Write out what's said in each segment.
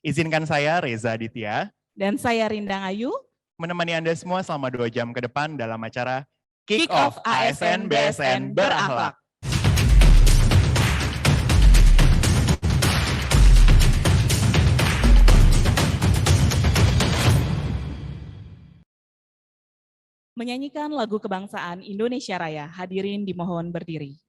Izinkan saya, Reza Aditya, dan saya Rindang Ayu, menemani Anda semua selama 2 jam ke depan dalam acara Kick Off ASN BSN Berakhlak. Menyanyikan lagu kebangsaan Indonesia Raya, hadirin dimohon berdiri.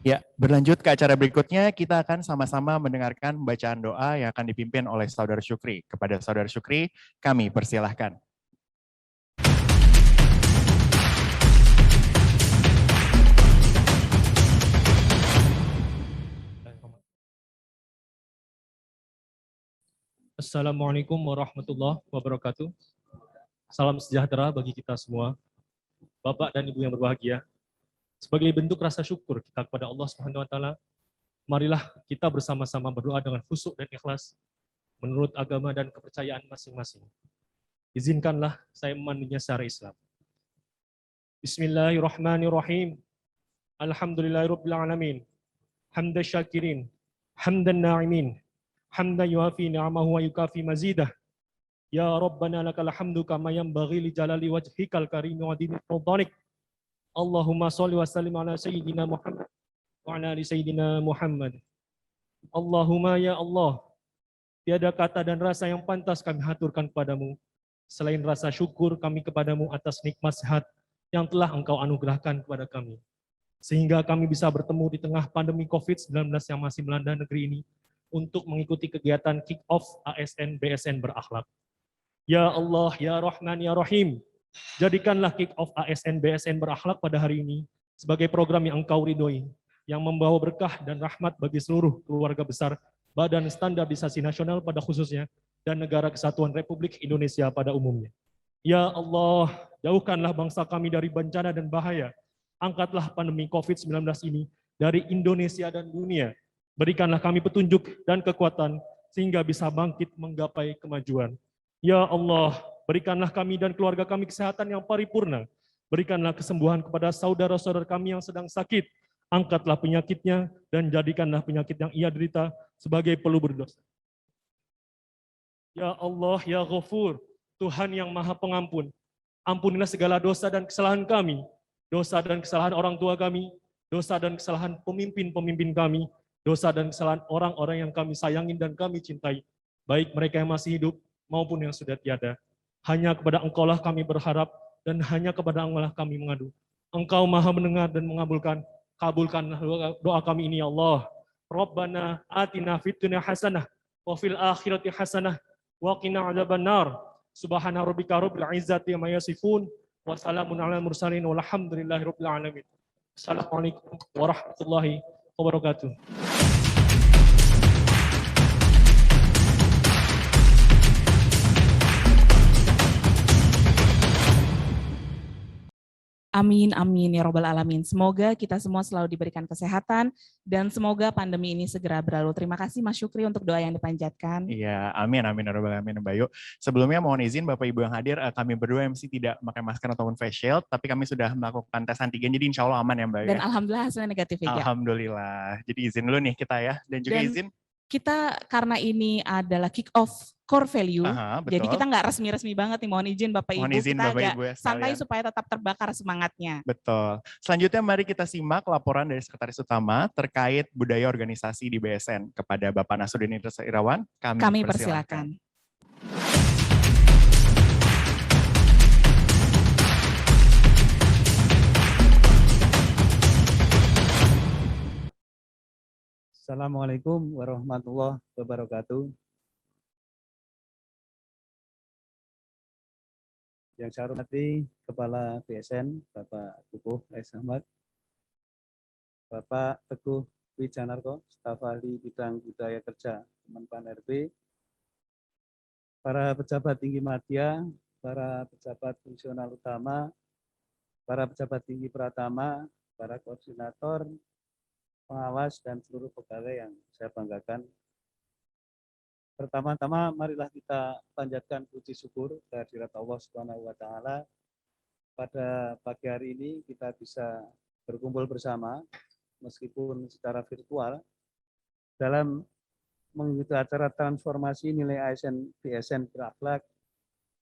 Ya, berlanjut ke acara berikutnya, kita akan sama-sama mendengarkan bacaan doa yang akan dipimpin oleh Saudara Syukri. Kepada Saudara Syukri, kami persilahkan. Assalamualaikum warahmatullahi wabarakatuh. Salam sejahtera bagi kita semua. Bapak dan Ibu yang berbahagia, sebagai bentuk rasa syukur kita kepada Allah Subhanahu wa taala, marilah kita bersama-sama berdoa dengan khusyuk dan ikhlas menurut agama dan kepercayaan masing-masing. Izinkanlah saya memandunya secara Islam. Bismillahirrahmanirrahim. Alhamdulillahirabbil alamin. Hamdan syakirin, hamdan na'imin, hamdan yuafi ni'amahu wa yukafi mazidah. Ya Rabbana lakal hamdu kama yanbaghi li jalali wajhikal karim wa dini fadlik. Allahumma sholli wa sallim ala sayyidina Muhammad wa ala ali sayyidina Muhammad. Allahumma ya Allah, tiada kata dan rasa yang pantas kami haturkan kepadamu selain rasa syukur kami kepadamu atas nikmat sehat yang telah Engkau anugerahkan kepada kami, sehingga kami bisa bertemu di tengah pandemi COVID-19 yang masih melanda negeri ini untuk mengikuti kegiatan Kick Off ASN BSN Berakhlak. Ya Allah, ya Rahman, ya Rahim, jadikanlah Kick Off ASN BSN Berakhlak pada hari ini sebagai program yang Engkau ridhoi, yang membawa berkah dan rahmat bagi seluruh keluarga besar Badan Standarisasi Nasional pada khususnya dan Negara Kesatuan Republik Indonesia pada umumnya. Ya Allah, jauhkanlah bangsa kami dari bencana dan bahaya. Angkatlah pandemi COVID-19 ini dari Indonesia dan dunia. Berikanlah kami petunjuk dan kekuatan sehingga bisa bangkit menggapai kemajuan. Ya Allah, berikanlah kami dan keluarga kami kesehatan yang paripurna. Berikanlah kesembuhan kepada saudara-saudara kami yang sedang sakit. Angkatlah penyakitnya dan jadikanlah penyakit yang ia derita sebagai pelubur dosa. Ya Allah, ya Ghafur, Tuhan yang Maha Pengampun, ampunilah segala dosa dan kesalahan kami, dosa dan kesalahan orang tua kami, dosa dan kesalahan pemimpin-pemimpin kami, dosa dan kesalahan orang-orang yang kami sayangi dan kami cintai, baik mereka yang masih hidup maupun yang sudah tiada. Hanya kepada Engkau lah kami berharap dan hanya kepada Engkau lah kami mengadu. Engkau Maha mendengar dan mengabulkan. Kabulkanlah doa kami ini ya Allah. Rabbana atina fid dunya hasanah wa fil akhirati hasanah wa qina adzabannar. Subhana rabbika rabbil izzati amma yasifun wa salamun alal mursalin walhamdulillahirabbil alamin. Assalamualaikum warahmatullahi wabarakatuh. Amin, amin ya robbal alamin. Semoga kita semua selalu diberikan kesehatan dan semoga pandemi ini segera berlalu. Terima kasih Mas Syukri untuk doa yang dipanjatkan. Iya, amin, amin ya robbal alamin Mbak Ayu. Sebelumnya mohon izin Bapak Ibu yang hadir, kami berdua MC tidak pakai masker ataupun face shield, tapi kami sudah melakukan tes antigen, jadi insya Allah aman ya Mbak Ayu. Dan alhamdulillah hasilnya negatif ya. Alhamdulillah. Jadi izin dulu nih kita ya, dan juga izin. Kita karena ini adalah kick off core value, jadi kita nggak resmi-resmi banget nih, mohon izin Bapak Ibu, kita agak santai supaya tetap terbakar semangatnya. Betul. Selanjutnya mari kita simak laporan dari Sekretaris Utama terkait budaya organisasi di BSN kepada Bapak Nasruddin Irawan. Kami persilakan. Assalamualaikum warahmatullahi wabarakatuh. Yang saya hormati Kepala BSN, Bapak Teguh S. Ahmad, Bapak Teguh Wijanarko, staf ahli bidang budaya kerja Kemenpan RB, para pejabat tinggi media, para pejabat fungsional utama, para pejabat tinggi Pratama, para koordinator, pengawas, dan seluruh pegawai yang saya banggakan. Pertama-tama marilah kita panjatkan puji syukur kehadirat Allah Subhanahu wa taala. Pada pagi hari ini kita bisa berkumpul bersama meskipun secara virtual dalam mengikuti acara transformasi nilai ASN BSN berakhlak.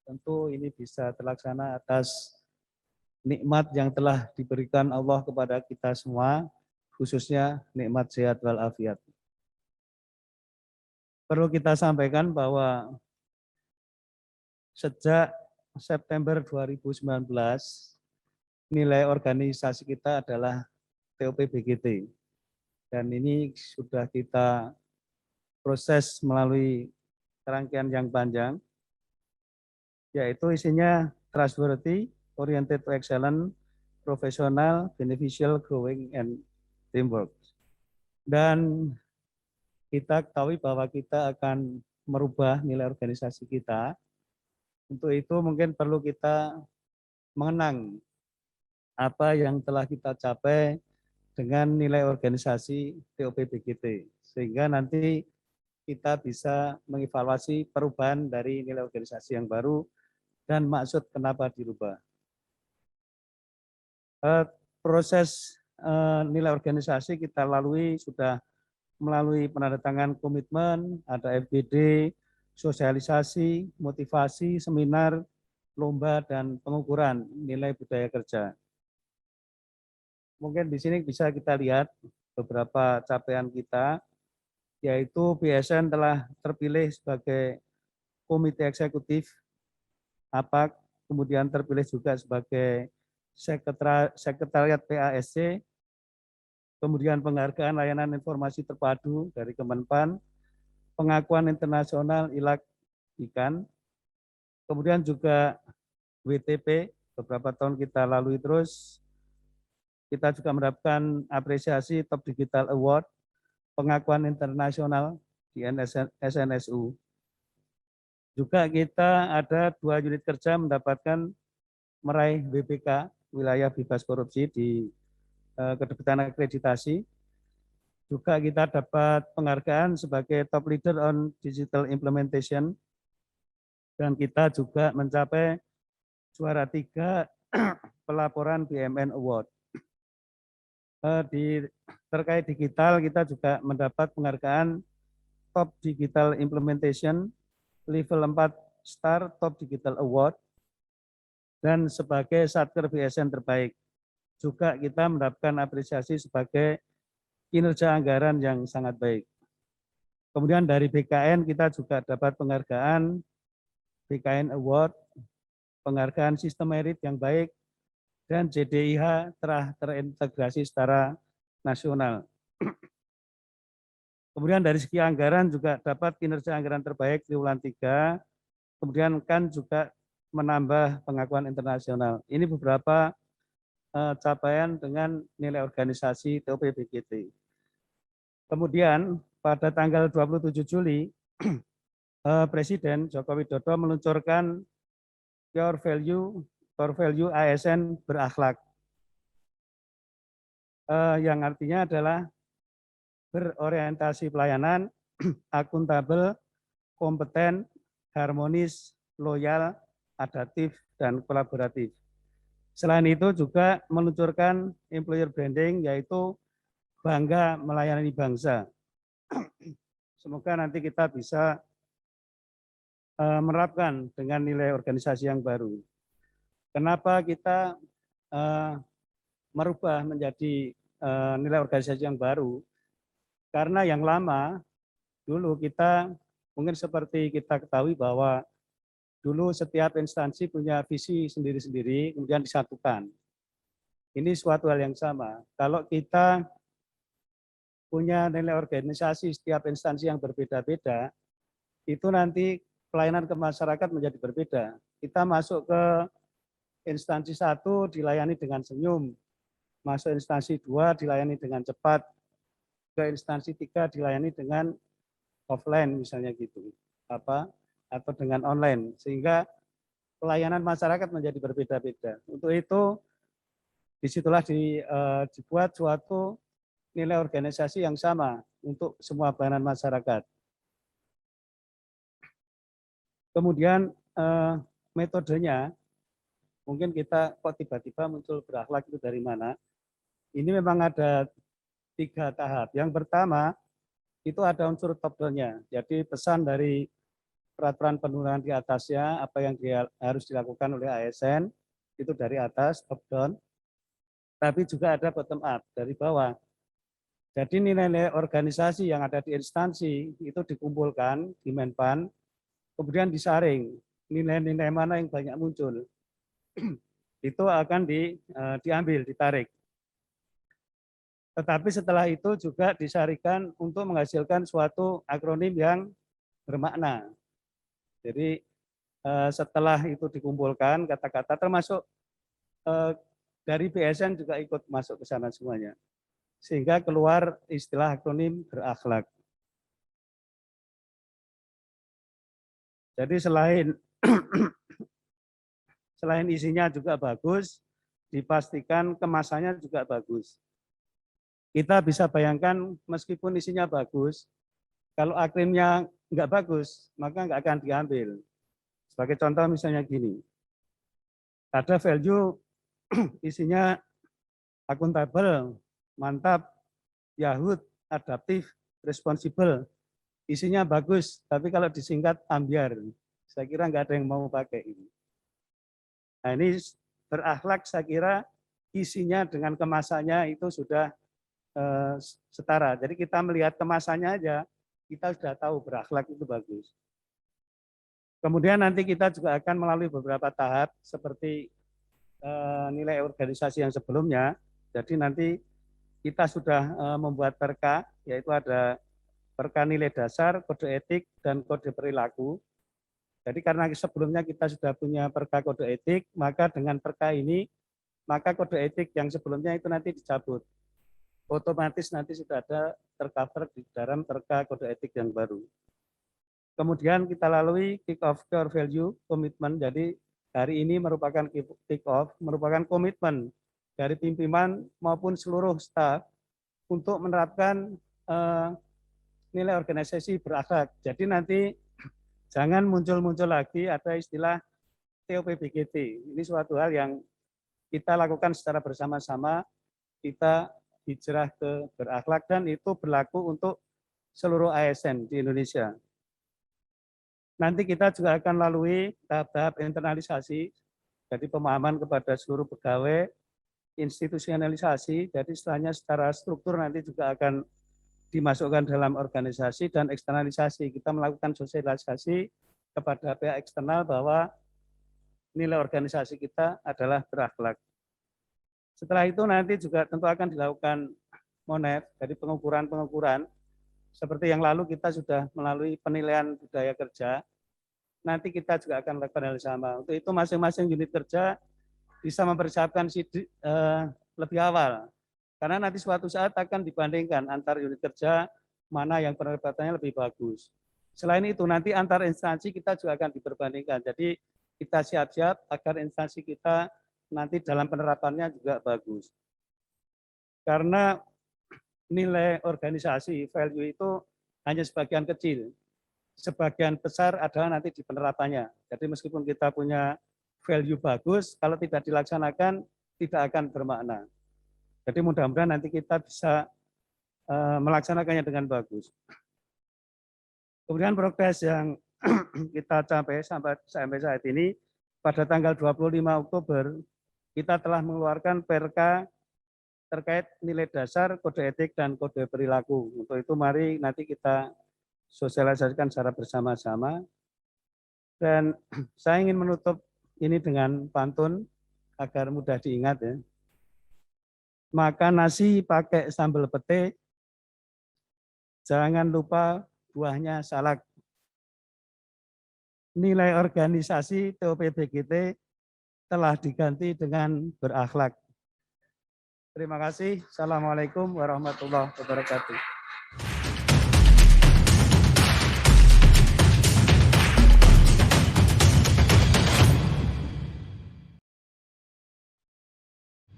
Tentu ini bisa terlaksana atas nikmat yang telah diberikan Allah kepada kita semua, khususnya nikmat sehat walafiat. Perlu kita sampaikan bahwa sejak September 2019 nilai organisasi kita adalah TOP BGT, dan ini sudah kita proses melalui rangkaian yang panjang, yaitu isinya trustworthy, oriented to excellence, professional, beneficial, growing, and teamwork. Dan kita ketahui bahwa kita akan merubah nilai organisasi kita. Untuk itu mungkin perlu kita mengenang apa yang telah kita capai dengan nilai organisasi TOP BGT, sehingga nanti kita bisa mengevaluasi perubahan dari nilai organisasi yang baru dan maksud kenapa dirubah. Proses nilai organisasi kita lalui sudah melalui penandatangan komitmen, ada FGD, sosialisasi, motivasi, seminar, lomba, dan pengukuran nilai budaya kerja. Mungkin di sini bisa kita lihat beberapa capaian kita, yaitu BSN telah terpilih sebagai komite eksekutif APAK, kemudian terpilih juga sebagai sekretariat PASC, kemudian penghargaan layanan informasi terpadu dari Kemenpan, pengakuan internasional ILAK IKAN, kemudian juga WTP, beberapa tahun kita lalui terus. Kita juga mendapatkan apresiasi Top Digital Award, pengakuan internasional di SNSU. Juga kita ada 2 unit kerja mendapatkan meraih WBK, wilayah bebas korupsi di kedekatan akreditasi. Juga kita dapat penghargaan sebagai top leader on digital implementation, dan kita juga mencapai juara 3 pelaporan BMN Award. Terkait digital, kita juga mendapat penghargaan top digital implementation level 4 star top digital award, dan sebagai Satker BSN terbaik. Juga kita mendapatkan apresiasi sebagai kinerja anggaran yang sangat baik. Kemudian dari BKN kita juga dapat penghargaan BKN Award, penghargaan sistem merit yang baik, dan JDIH telah terintegrasi secara nasional. Kemudian dari segi anggaran juga dapat kinerja anggaran terbaik triwulan 3, kemudian kan juga menambah pengakuan internasional. Ini beberapa capaian dengan nilai organisasi TOP BGT. Kemudian pada tanggal 27 Juli, Presiden Joko Widodo meluncurkan Core Value ASN berakhlak. yang artinya adalah berorientasi pelayanan, akuntabel, kompeten, harmonis, loyal, adaptif, dan kolaboratif. Selain itu juga meluncurkan employer branding, yaitu bangga melayani bangsa. Semoga nanti kita bisa menerapkan dengan nilai organisasi yang baru. Kenapa kita merubah menjadi nilai organisasi yang baru? Karena yang lama, dulu kita mungkin seperti kita ketahui bahwa dulu setiap instansi punya visi sendiri-sendiri, kemudian disatukan. Ini suatu hal yang sama. Kalau kita punya nilai organisasi setiap instansi yang berbeda-beda, itu nanti pelayanan ke masyarakat menjadi berbeda. Kita masuk ke instansi 1 dilayani dengan senyum, masuk instansi 2 dilayani dengan cepat, ke instansi 3 dilayani dengan offline misalnya gitu, atau dengan online, sehingga pelayanan masyarakat menjadi berbeda-beda. Untuk itu disitulah dibuat suatu nilai organisasi yang sama untuk semua pelayanan masyarakat. Kemudian metodenya, mungkin kita kok tiba-tiba muncul berakhlak itu dari mana? Ini memang ada 3 tahap. Yang pertama, itu ada unsur top down-nya. Jadi pesan dari peraturan penurunan di atasnya, apa yang harus dilakukan oleh ASN, itu dari atas, top down. Tapi juga ada bottom up, dari bawah. Jadi nilai-nilai organisasi yang ada di instansi, itu dikumpulkan di Menpan, kemudian disaring. Nilai-nilai mana yang banyak muncul. Itu akan diambil, ditarik. Tetapi setelah itu juga disarikan untuk menghasilkan suatu akronim yang bermakna. Jadi setelah itu dikumpulkan kata-kata termasuk dari BSN juga ikut masuk ke sana semuanya. Sehingga keluar istilah akronim berakhlak. Jadi selain isinya juga bagus, dipastikan kemasannya juga bagus. Kita bisa bayangkan meskipun isinya bagus, kalau akronimnya nggak bagus, maka nggak akan diambil. Sebagai contoh misalnya gini, ada value isinya akuntabel, mantap, yahut, adaptif, responsibel. Isinya bagus, tapi kalau disingkat ambiar. Saya kira nggak ada yang mau pakai ini. Nah ini berakhlak saya kira isinya dengan kemasannya itu sudah setara. Jadi kita melihat kemasannya aja, kita sudah tahu berakhlak itu bagus. Kemudian nanti kita juga akan melalui beberapa tahap seperti nilai organisasi yang sebelumnya. Jadi nanti kita sudah membuat perka, yaitu ada perka nilai dasar, kode etik, dan kode perilaku. Jadi karena sebelumnya kita sudah punya perka kode etik, maka dengan perka ini, maka kode etik yang sebelumnya itu nanti dicabut. Otomatis nanti sudah ada tercover di dalam perka kode etik yang baru. Kemudian kita lalui kick off core value komitmen. Jadi hari ini merupakan kick off, merupakan komitmen dari pimpinan maupun seluruh staf untuk menerapkan nilai organisasi berakhlak. Jadi nanti jangan muncul-muncul lagi ada istilah TOP-BGT. Ini suatu hal yang kita lakukan secara bersama-sama, kita hijrah ke berakhlak dan itu berlaku untuk seluruh ASN di Indonesia. Nanti kita juga akan lalui tahap-tahap internalisasi, jadi pemahaman kepada seluruh pegawai, institusionalisasi, jadi setelahnya secara struktur nanti juga akan dimasukkan dalam organisasi dan eksternalisasi. Kita melakukan sosialisasi kepada pihak eksternal bahwa nilai organisasi kita adalah berakhlak. Setelah itu nanti juga tentu akan dilakukan monet, jadi pengukuran-pengukuran. Seperti yang lalu kita sudah melalui penilaian budaya kerja, nanti kita juga akan lakukan hal sama. Untuk itu masing-masing unit kerja bisa mempersiapkan lebih awal. Karena nanti suatu saat akan dibandingkan antar unit kerja mana yang penempatannya lebih bagus. Selain itu nanti antar instansi kita juga akan diperbandingkan. Jadi kita siap-siap agar instansi kita nanti dalam penerapannya juga bagus. Karena nilai organisasi, value itu hanya sebagian kecil. Sebagian besar adalah nanti di penerapannya. Jadi meskipun kita punya value bagus, kalau tidak dilaksanakan tidak akan bermakna. Jadi mudah-mudahan nanti kita bisa melaksanakannya dengan bagus. Kemudian progres yang kita capai sampai saat ini, pada tanggal 25 Oktober, kita telah mengeluarkan PRK terkait nilai dasar, kode etik, dan kode perilaku. Untuk itu mari nanti kita sosialisasikan secara bersama-sama. Dan saya ingin menutup ini dengan pantun agar mudah diingat ya. Makan nasi pakai sambal pete, jangan lupa buahnya salak. Nilai organisasi TOP BGT telah diganti dengan berakhlak. Terima kasih. Assalamualaikum warahmatullahi wabarakatuh.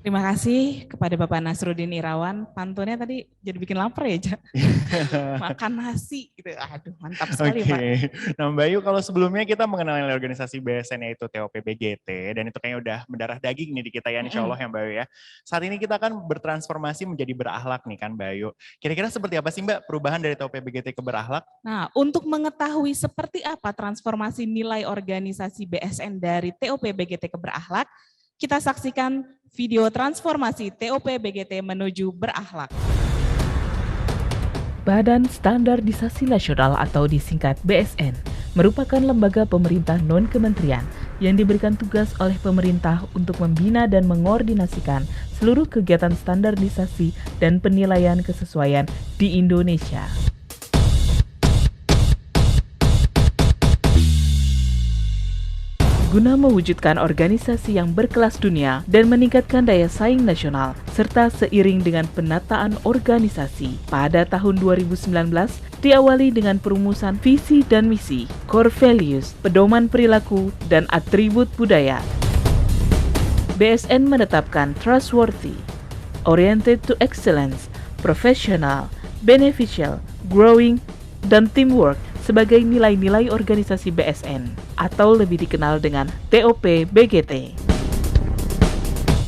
Terima kasih kepada Bapak Nasruddin Irawan. Pantunnya tadi jadi bikin lapar ya, Ja? Makan nasi gitu. Aduh, mantap sekali, Pak. Nah, Mbak Ayu, kalau sebelumnya kita mengenal organisasi BSN yaitu TOP BGT, dan itu kayaknya udah mendarah daging nih di kita ya, insya Allah ya Mbak Ayu ya. Saat ini kita akan bertransformasi menjadi berakhlak nih kan Mbak Ayu. Kira-kira seperti apa sih Mbak perubahan dari TOP BGT ke berakhlak? Nah, untuk mengetahui seperti apa transformasi nilai organisasi BSN dari TOP BGT ke berakhlak, kita saksikan video transformasi TOP BGT menuju berakhlak. Badan Standarisasi Nasional atau disingkat BSN merupakan lembaga pemerintah non-kementerian yang diberikan tugas oleh pemerintah untuk membina dan mengordinasikan seluruh kegiatan standarisasi dan penilaian kesesuaian di Indonesia. Guna mewujudkan organisasi yang berkelas dunia dan meningkatkan daya saing nasional, serta seiring dengan penataan organisasi, pada tahun 2019 diawali dengan perumusan visi dan misi, core values, pedoman perilaku, dan atribut budaya. BSN menetapkan trustworthy, oriented to excellence, professional, beneficial, growing, dan teamwork sebagai nilai-nilai organisasi BSN atau lebih dikenal dengan TOP BGT.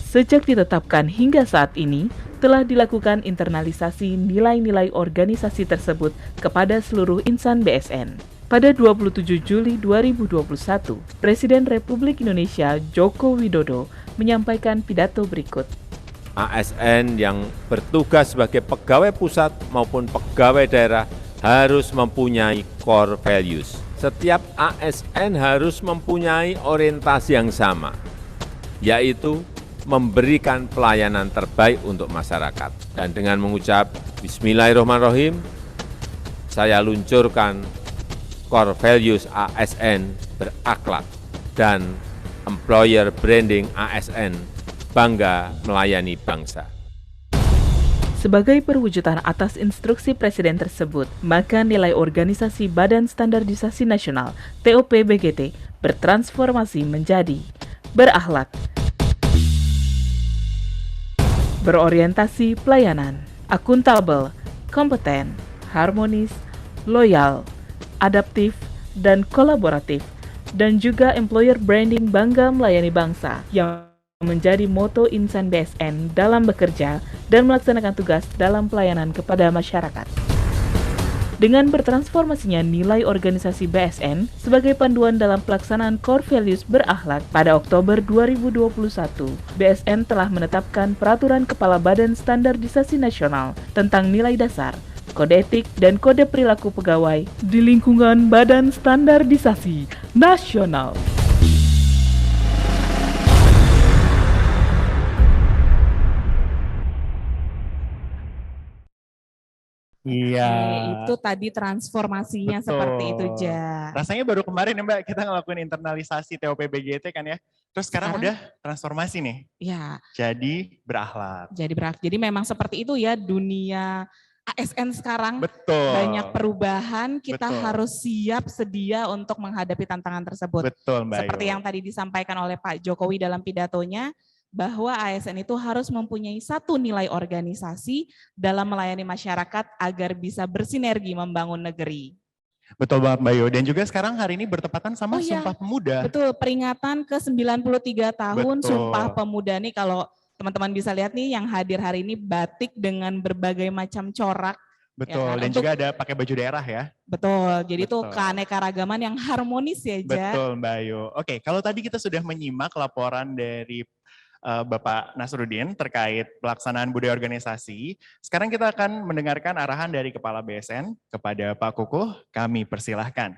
Sejak ditetapkan hingga saat ini, telah dilakukan internalisasi nilai-nilai organisasi tersebut kepada seluruh insan BSN. Pada 27 Juli 2021, Presiden Republik Indonesia Joko Widodo menyampaikan pidato berikut. ASN yang bertugas sebagai pegawai pusat maupun pegawai daerah harus mempunyai core values. Setiap ASN harus mempunyai orientasi yang sama, yaitu memberikan pelayanan terbaik untuk masyarakat. Dan dengan mengucap Bismillahirrahmanirrahim, saya luncurkan core values ASN berakhlak dan employer branding ASN bangga melayani bangsa. Sebagai perwujudan atas instruksi Presiden tersebut, maka nilai organisasi Badan Standarisasi Nasional TOP BGT bertransformasi menjadi berakhlak, berorientasi pelayanan, akuntabel, kompeten, harmonis, loyal, adaptif, dan kolaboratif, dan juga employer branding bangga melayani bangsa yang menjadi moto insan BSN dalam bekerja dan melaksanakan tugas dalam pelayanan kepada masyarakat. Dengan bertransformasinya nilai organisasi BSN sebagai panduan dalam pelaksanaan core values berakhlak pada Oktober 2021, BSN telah menetapkan Peraturan Kepala Badan Standarisasi Nasional tentang nilai dasar, kode etik, dan kode perilaku pegawai di lingkungan Badan Standarisasi Nasional. Iya. Itu tadi transformasinya. Betul. Seperti itu, Ja. Rasanya baru kemarin ya Mbak, kita ngelakuin internalisasi TOP BGT kan ya. Terus sekarang udah transformasi nih. Iya. Jadi berakhlak. Jadi memang seperti itu ya dunia ASN sekarang. Betul. Banyak perubahan, kita harus siap sedia untuk menghadapi tantangan tersebut. Betul, Mbak. Seperti yang tadi disampaikan oleh Pak Jokowi dalam pidatonya, bahwa ASN itu harus mempunyai satu nilai organisasi dalam melayani masyarakat agar bisa bersinergi membangun negeri. Betul banget Mbak Yu. Dan juga sekarang hari ini bertepatan sama Oh iya, Sumpah Pemuda. betul, peringatan ke 93 tahun Betul. Sumpah Pemuda nih, kalau teman-teman bisa lihat nih yang hadir hari ini batik dengan berbagai macam corak. Betul, Ya kan? dan juga ada pakai baju daerah ya. Betul, jadi itu Betul. keanekaragaman yang harmonis ya, Ja. Betul Mbak Yu. Oke, kalau tadi kita sudah menyimak laporan dari Bapak Nasruddin terkait pelaksanaan budaya organisasi, sekarang kita akan mendengarkan arahan dari Kepala BSN kepada Pak Kukuh, kami persilahkan.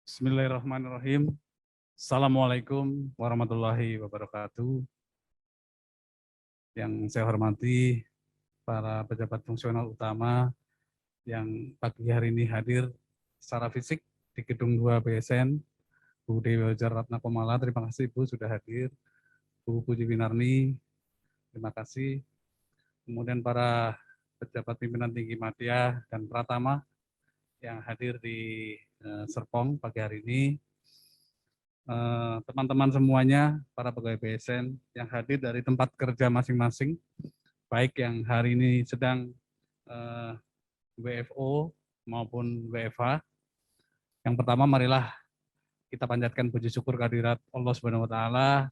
Bismillahirrahmanirrahim. Assalamualaikum warahmatullahi wabarakatuh. Yang saya hormati para pejabat fungsional utama yang pagi hari ini hadir secara fisik di Gedung 2 BSN, Bu Dewi Wajar Ratna Komala, terima kasih Bu sudah hadir. Bu Puji Winarni, terima kasih. Kemudian para pejabat pimpinan tinggi Madya dan Pratama yang hadir di Serpong pagi hari ini, teman-teman semuanya, para pegawai BSN yang hadir dari tempat kerja masing-masing, baik yang hari ini sedang WFO maupun WFH. Yang pertama, marilah kita panjatkan puji syukur kehadirat Allah Subhanahu wa taala.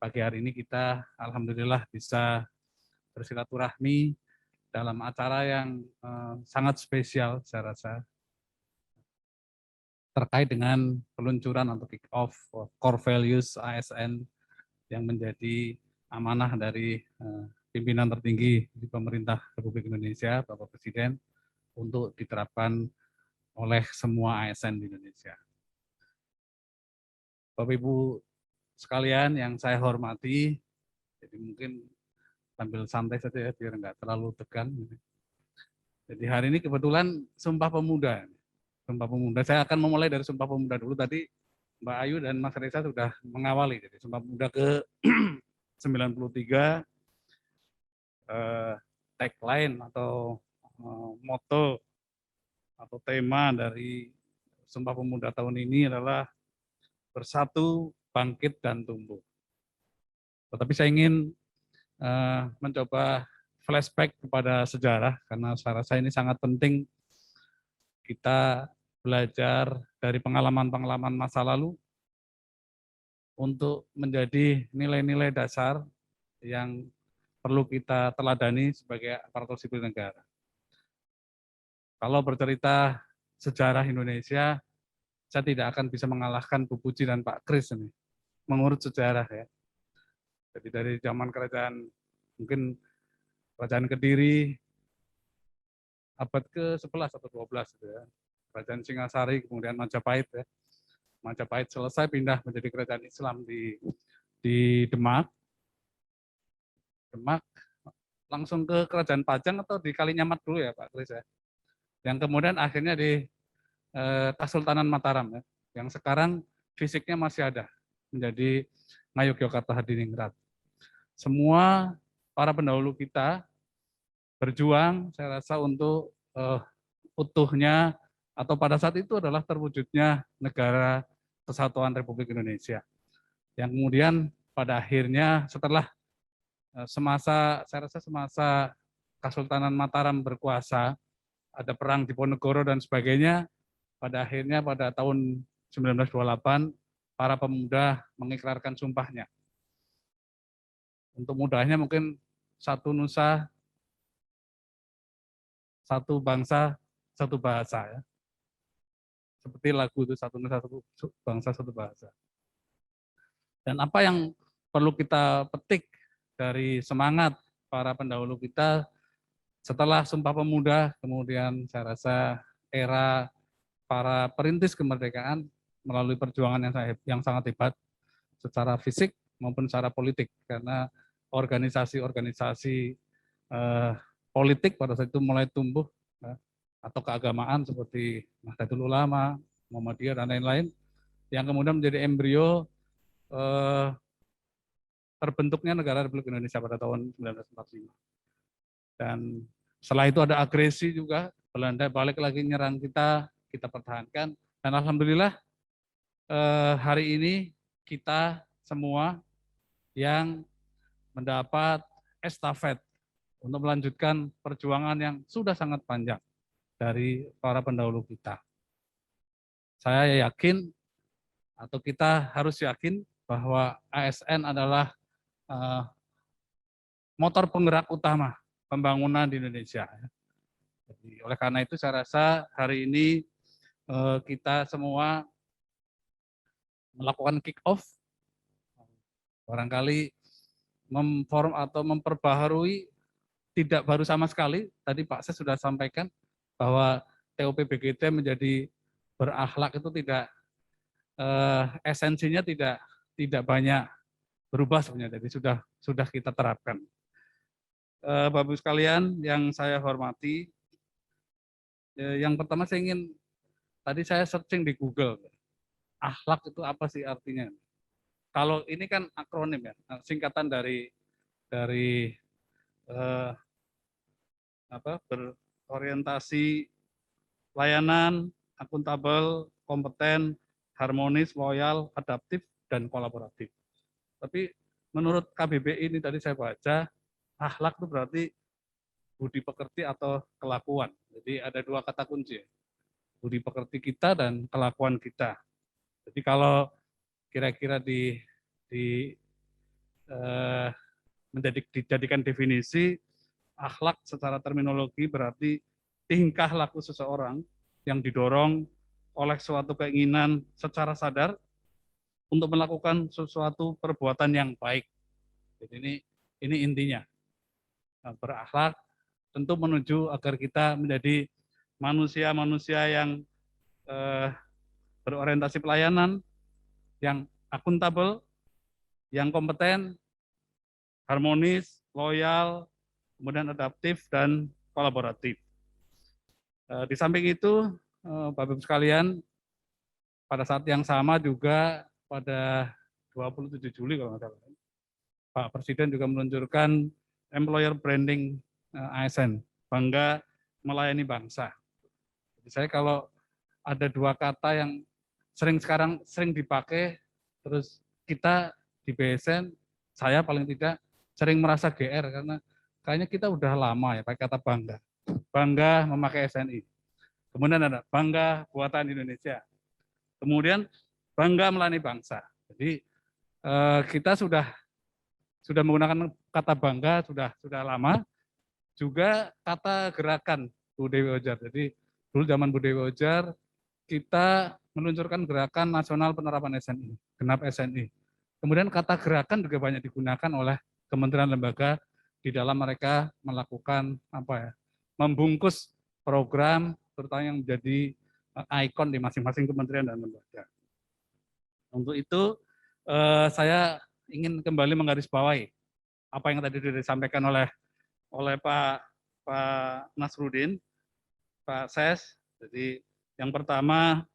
Pagi hari ini kita alhamdulillah bisa bersilaturahmi dalam acara yang sangat spesial saya rasa, terkait dengan peluncuran atau kick off core values ASN yang menjadi amanah dari pimpinan tertinggi di pemerintah Republik Indonesia, Bapak Presiden, untuk diterapkan oleh semua ASN di Indonesia. Bapak Ibu sekalian yang saya hormati, jadi mungkin sambil santai saja ya biar nggak terlalu tegang. Jadi hari ini kebetulan Sumpah Pemuda. Sumpah Pemuda. Saya akan memulai dari Sumpah Pemuda dulu. Tadi Mbak Ayu dan Mas Reza sudah mengawali. Jadi Sumpah Pemuda ke 93, tagline atau moto atau tema dari Sumpah Pemuda tahun ini adalah bersatu, bangkit, dan tumbuh. Tetapi saya ingin mencoba flashback kepada sejarah, karena saya rasa ini sangat penting kita belajar dari pengalaman-pengalaman masa lalu untuk menjadi nilai-nilai dasar yang perlu kita teladani sebagai aparatur sipil negara. Kalau bercerita sejarah Indonesia, saya tidak akan bisa mengalahkan Bu Puji dan Pak Kris ini, mengurut sejarah ya. Jadi dari zaman kerajaan, mungkin kerajaan Kediri, abad ke-11 atau 12 gitu ya. Kerajaan Singasari, kemudian Majapahit ya. Majapahit selesai pindah menjadi kerajaan Islam di Demak. Demak langsung ke kerajaan Pajang atau di Kalinyamat dulu ya Pak Kris ya. Yang kemudian akhirnya di Kesultanan Mataram ya. Yang sekarang fisiknya masih ada menjadi Ngayogyakarta Hadiningrat. Semua para pendahulu kita berjuang saya rasa untuk utuhnya atau pada saat itu adalah terwujudnya negara kesatuan Republik Indonesia. Yang kemudian pada akhirnya setelah saya rasa semasa Kesultanan Mataram berkuasa, ada perang di Diponegoro dan sebagainya, pada akhirnya pada tahun 1928 para pemuda mengikrarkan sumpahnya. Untuk mudahnya mungkin satu nusa, satu bangsa, satu bahasa ya. Seperti lagu itu, satu nusa, satu bangsa, satu bahasa. Dan apa yang perlu kita petik dari semangat para pendahulu kita setelah Sumpah Pemuda, kemudian saya rasa era para perintis kemerdekaan melalui perjuangan yang sangat hebat secara fisik maupun secara politik, karena organisasi-organisasi politik pada saat itu mulai tumbuh ya, atau keagamaan seperti Nahdlatul Ulama, Muhammadiyah dan lain-lain yang kemudian menjadi embrio terbentuknya negara Republik Indonesia pada tahun 1945. Dan setelah itu ada agresi juga, Belanda balik lagi nyerang kita, kita pertahankan. Dan alhamdulillah hari ini kita semua yang mendapat estafet untuk melanjutkan perjuangan yang sudah sangat panjang dari para pendahulu kita. Saya yakin, atau kita harus yakin, bahwa ASN adalah motor penggerak utama pembangunan di Indonesia. Jadi, oleh karena itu saya rasa hari ini kita semua melakukan kick off, barangkali memform atau memperbaharui, tidak baru sama sekali. Tadi Pak Ses sudah sampaikan bahwa TOP BGT menjadi berakhlak itu tidak esensinya tidak banyak berubah sebenarnya. Jadi sudah kita terapkan. Bapak Ibu sekalian yang saya hormati, yang pertama saya ingin, tadi saya searching di Google, akhlak itu apa sih artinya? Kalau ini kan akronim ya, singkatan dari berorientasi layanan, akuntabel, kompeten, harmonis, loyal, adaptif, dan kolaboratif. Tapi menurut KBBI ini tadi saya baca, akhlak itu berarti budi pekerti atau kelakuan. Jadi ada dua kata kunci, budi pekerti kita dan kelakuan kita. Jadi kalau kira-kira dijadikan definisi, akhlak secara terminologi berarti tingkah laku seseorang yang didorong oleh suatu keinginan secara sadar untuk melakukan sesuatu perbuatan yang baik. Jadi ini intinya. Nah, berakhlak tentu menuju agar kita menjadi manusia-manusia yang berorientasi pelayanan, yang akuntabel, yang kompeten, harmonis, loyal, kemudian adaptif, dan kolaboratif. Di samping itu, Bapak Ibu sekalian, pada saat yang sama juga pada 27 Juli kalau nggak salah, Pak Presiden juga meluncurkan employer branding ASN, bangga melayani bangsa. Jadi saya kalau ada dua kata yang sekarang sering dipakai, terus kita di BSN, saya paling tidak sering merasa GR karena kayaknya kita udah lama ya pakai kata bangga. Bangga memakai SNI. Kemudian ada bangga buatan Indonesia. Kemudian bangga melayani bangsa. Jadi kita sudah menggunakan kata bangga sudah lama. Juga kata gerakan Bu Dewi Ojar. Jadi dulu zaman Bu Dewi Ojar kita meluncurkan gerakan nasional penerapan SNI, genap SNI. Kemudian kata gerakan juga banyak digunakan oleh kementerian lembaga di dalam mereka melakukan membungkus program terutama yang menjadi ikon di masing-masing kementerian dan lembaga. Untuk itu saya ingin kembali menggarisbawahi apa yang tadi disampaikan oleh Pak Nasruddin, Pak Ses. Jadi yang pertama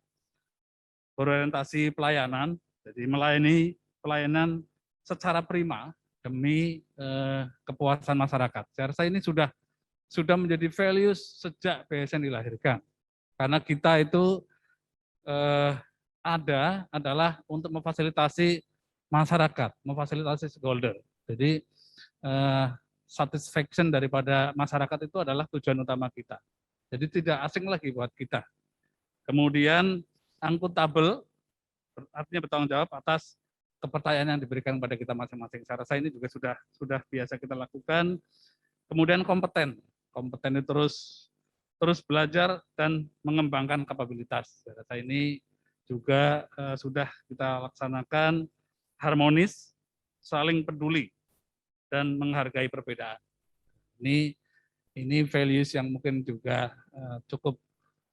berorientasi pelayanan, jadi melayani pelayanan secara prima demi kepuasan masyarakat. Saya rasa ini sudah menjadi values sejak BSN dilahirkan. Karena kita itu adalah untuk memfasilitasi masyarakat, memfasilitasi stakeholder. Jadi satisfaction daripada masyarakat itu adalah tujuan utama kita. Jadi tidak asing lagi buat kita. Kemudian akuntabel, artinya bertanggung jawab atas kepercayaan yang diberikan kepada kita masing-masing. Saya rasa ini juga sudah biasa kita lakukan. Kemudian kompeten itu terus belajar dan mengembangkan kapabilitas. Saya rasa ini juga sudah kita laksanakan. Harmonis, saling peduli, dan menghargai perbedaan. Ini values yang mungkin juga cukup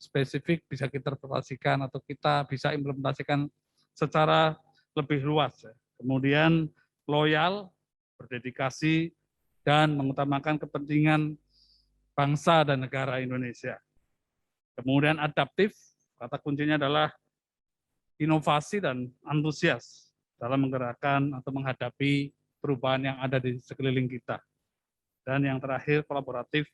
spesifik bisa kita interpretasikan atau kita bisa implementasikan secara lebih luas. Kemudian loyal, berdedikasi, dan mengutamakan kepentingan bangsa dan negara Indonesia. Kemudian adaptif, kata kuncinya adalah inovasi dan antusias dalam menggerakkan atau menghadapi perubahan yang ada di sekeliling kita. Dan yang terakhir kolaboratif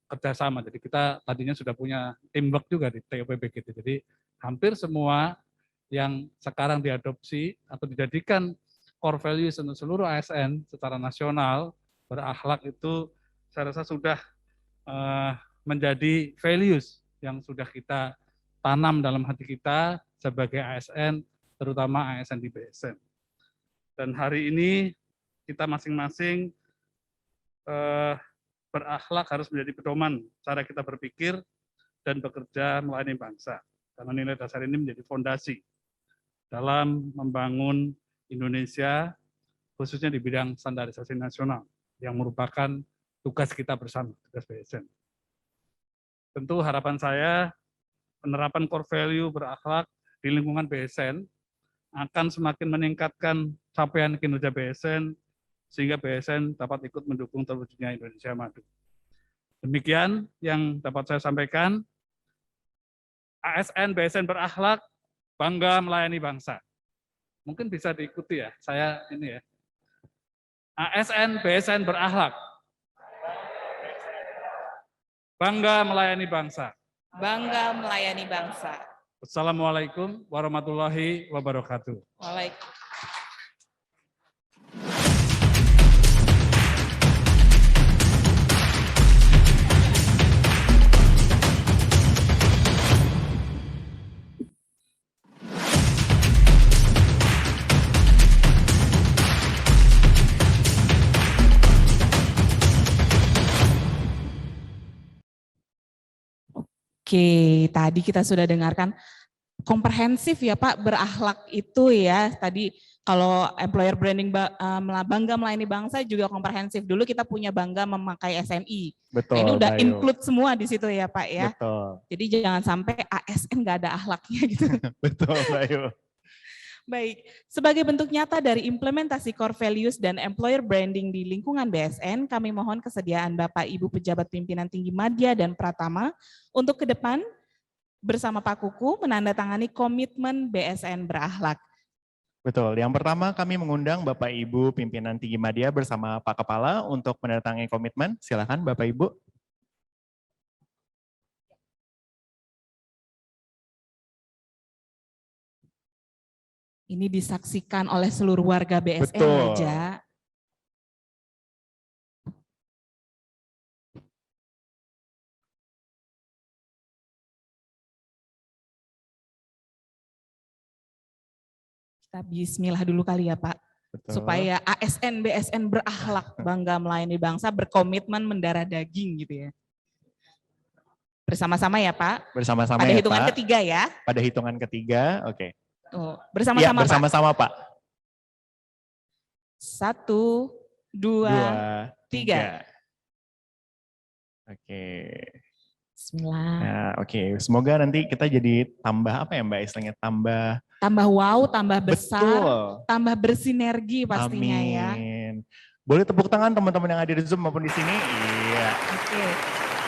kerjasama. Jadi kita tadinya sudah punya teamwork juga di TOP BGT. Jadi hampir semua yang sekarang diadopsi atau dijadikan core values untuk seluruh ASN secara nasional berakhlak itu saya rasa sudah menjadi values yang sudah kita tanam dalam hati kita sebagai ASN, terutama ASN di BSN. Dan hari ini kita masing-masing berakhlak harus menjadi pedoman cara kita berpikir dan bekerja melayani bangsa. Karena nilai dasar ini menjadi fondasi dalam membangun Indonesia, khususnya di bidang standarisasi nasional, yang merupakan tugas kita bersama, tugas BSN. Tentu harapan saya, penerapan core value berakhlak di lingkungan BSN akan semakin meningkatkan capaian kinerja BSN, sehingga BSN dapat ikut mendukung terwujudnya Indonesia maju. Demikian yang dapat saya sampaikan. ASN BSN berakhlak, bangga melayani bangsa. Mungkin bisa diikuti ya, saya ini ya. ASN BSN berakhlak, bangga melayani bangsa. Bangga melayani bangsa. Wassalamualaikum warahmatullahi wabarakatuh. Waalaikumsalam. Oke, tadi kita sudah dengarkan komprehensif ya Pak, berakhlak itu ya. Tadi kalau employer branding bangga melayani bangsa juga komprehensif. Dulu kita punya bangga memakai SNI. Betul. Nah, ini udah Bayu. include semua di situ ya Pak ya. Betul. Jadi jangan sampai ASN nggak ada akhlaknya gitu. Betul, Bayu. Baik, sebagai bentuk nyata dari implementasi core values dan employer branding di lingkungan BSN, kami mohon kesediaan Bapak Ibu pejabat pimpinan tinggi Madya dan Pratama untuk ke depan bersama Pak Kuku menandatangani komitmen BSN berakhlak. Betul. Yang pertama kami mengundang Bapak Ibu pimpinan tinggi Madya bersama Pak Kepala untuk menandatangani komitmen. Silakan Bapak Ibu. Ini disaksikan oleh seluruh warga BSN Betul. aja. Kita bismillah dulu kali ya Pak. Betul. Supaya ASN BSN berakhlak, bangga melayani bangsa, berkomitmen mendarah daging gitu ya. Bersama-sama ya Pak. Bersama-sama Pada ya hitungan Pak. ketiga ya. Pada hitungan ketiga, oke. Tuh, Iya, bersama-sama Pak. bersama-sama Pak. 1, 2, 3. Oke. Bismillah. Nah, oke. Semoga nanti kita jadi tambah apa ya Mbak istilahnya? Tambah wow, tambah besar, Betul. tambah bersinergi pastinya ya. Amin. Boleh tepuk tangan teman-teman yang hadir di Zoom maupun di sini? Iya. Oke.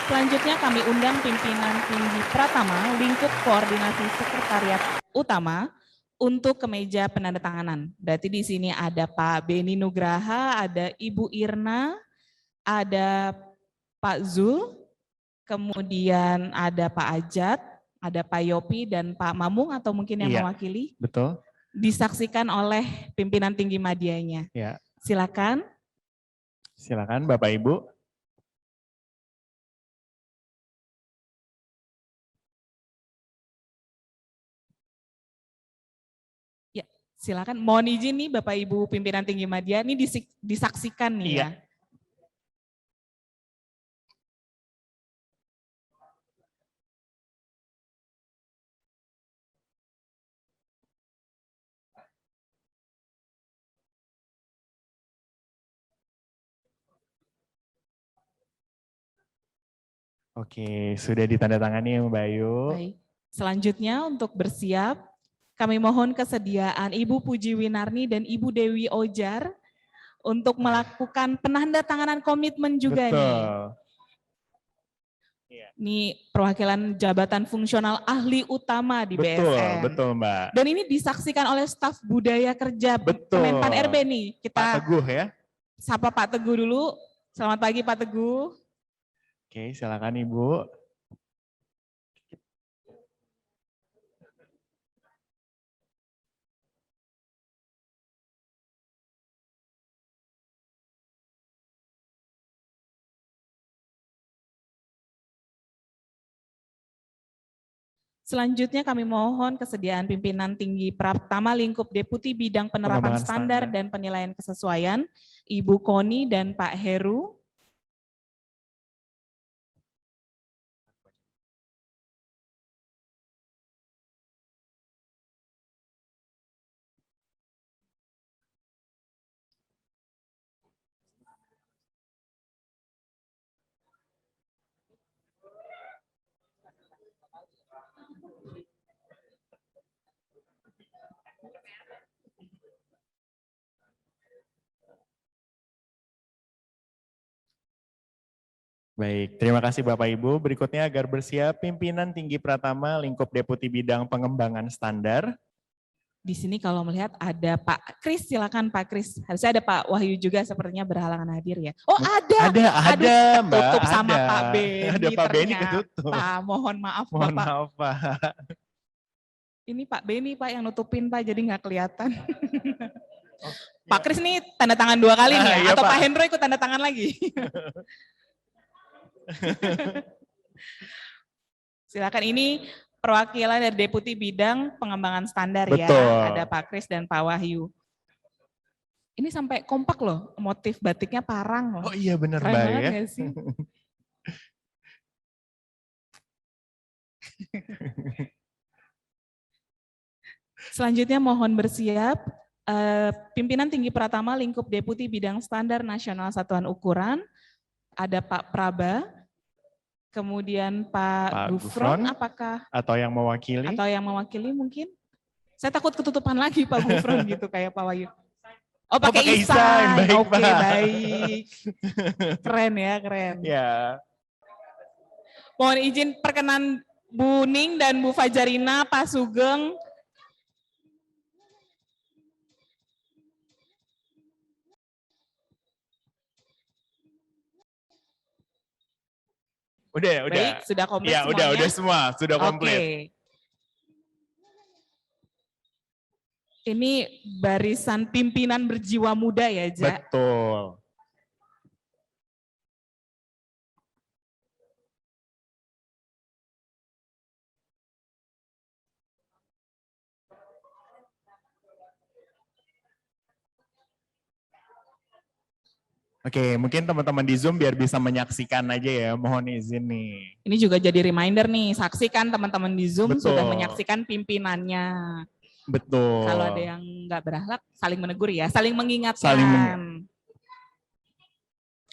Selanjutnya kami undang pimpinan tinggi Pratama, lingkup koordinasi sekretariat utama untuk kemeja penandatanganan. Berarti di sini ada Pak Beni Nugraha, ada Ibu Irna, ada Pak Zul, kemudian ada Pak Ajat, ada Pak Yopi dan Pak Mamung atau mungkin yang Iya. mewakili. Betul. Disaksikan oleh pimpinan tinggi Madyanya. Ya. Silakan. Silakan Bapak Ibu. Silakan, mohon izin nih Bapak Ibu pimpinan tinggi Madya, ini disaksikan nih Iya. ya. Oke, sudah ditandatangani Mbak Ayu. Baik. Selanjutnya untuk bersiap, kami mohon kesediaan Ibu Puji Winarni dan Ibu Dewi Ojar untuk melakukan penandatanganan komitmen juga Betul. nih. Ini perwakilan jabatan fungsional ahli utama di Betul, BSN. betul Mbak. Dan ini disaksikan oleh staf budaya kerja Betul. Kemenpan RB nih. Pak Teguh ya. sapa Pak Teguh dulu. Selamat pagi Pak Teguh. Oke, silakan Ibu. Selanjutnya kami mohon kesediaan pimpinan tinggi Pratama Lingkup Deputi Bidang Penerapan Pengembangan Standar Standar. dan Penilaian Kesesuaian, Ibu Koni dan Pak Heru. Baik, terima kasih Bapak Ibu. Berikutnya agar bersiap pimpinan tinggi Pratama Lingkup Deputi Bidang Pengembangan Standar. Di sini kalau melihat ada Pak Kris, silakan Pak Kris. Harusnya ada Pak Wahyu juga sepertinya berhalangan hadir ya. Oh ada. Ada Mbak. Tutup sama ada. Pak Beni. Ada Pak Beni ternyata. ketutup. Mohon maaf Mohon Bapak. maaf Pak. Ini Pak Beni Pak yang nutupin Pak, jadi nggak kelihatan. Pak Kris nih tanda tangan 2 kali nih ya? Iya, Atau Pak. Pak Hendro ikut tanda tangan lagi? Silakan, ini perwakilan dari Deputi Bidang Pengembangan Standar ya. Betul. Ada Pak Kris dan Pak Wahyu. Ini sampai kompak loh, motif batiknya parang loh. Oh iya benar Keren Mbak banget ya. nggak sih? Selanjutnya mohon bersiap pimpinan tinggi Pratama Lingkup Deputi Bidang Standar Nasional Satuan Ukuran, ada Pak Praba, kemudian Pak Gufron, apakah Atau yang mewakili. atau yang mewakili mungkin? Saya takut ketutupan lagi Pak Gufron gitu kayak Pak Wahyu. Oh pakai pakai Isan, Isan. Baik, oke Pak. baik. Keren ya, keren. Ya. Mohon izin perkenan Bu Ning dan Bu Fajarina, Pak Sugeng. Udah. Baik, sudah komplit Ya, semuanya. udah semua, sudah komplit. Oke. Ini barisan pimpinan berjiwa muda ya, Ja? Betul. Oke, mungkin teman-teman di Zoom biar bisa menyaksikan aja ya, mohon izin nih. Ini juga jadi reminder nih, saksikan teman-teman di Zoom Betul. sudah menyaksikan pimpinannya. Betul. Kalau ada yang nggak berakhlak, saling menegur ya, saling mengingatkan. Saling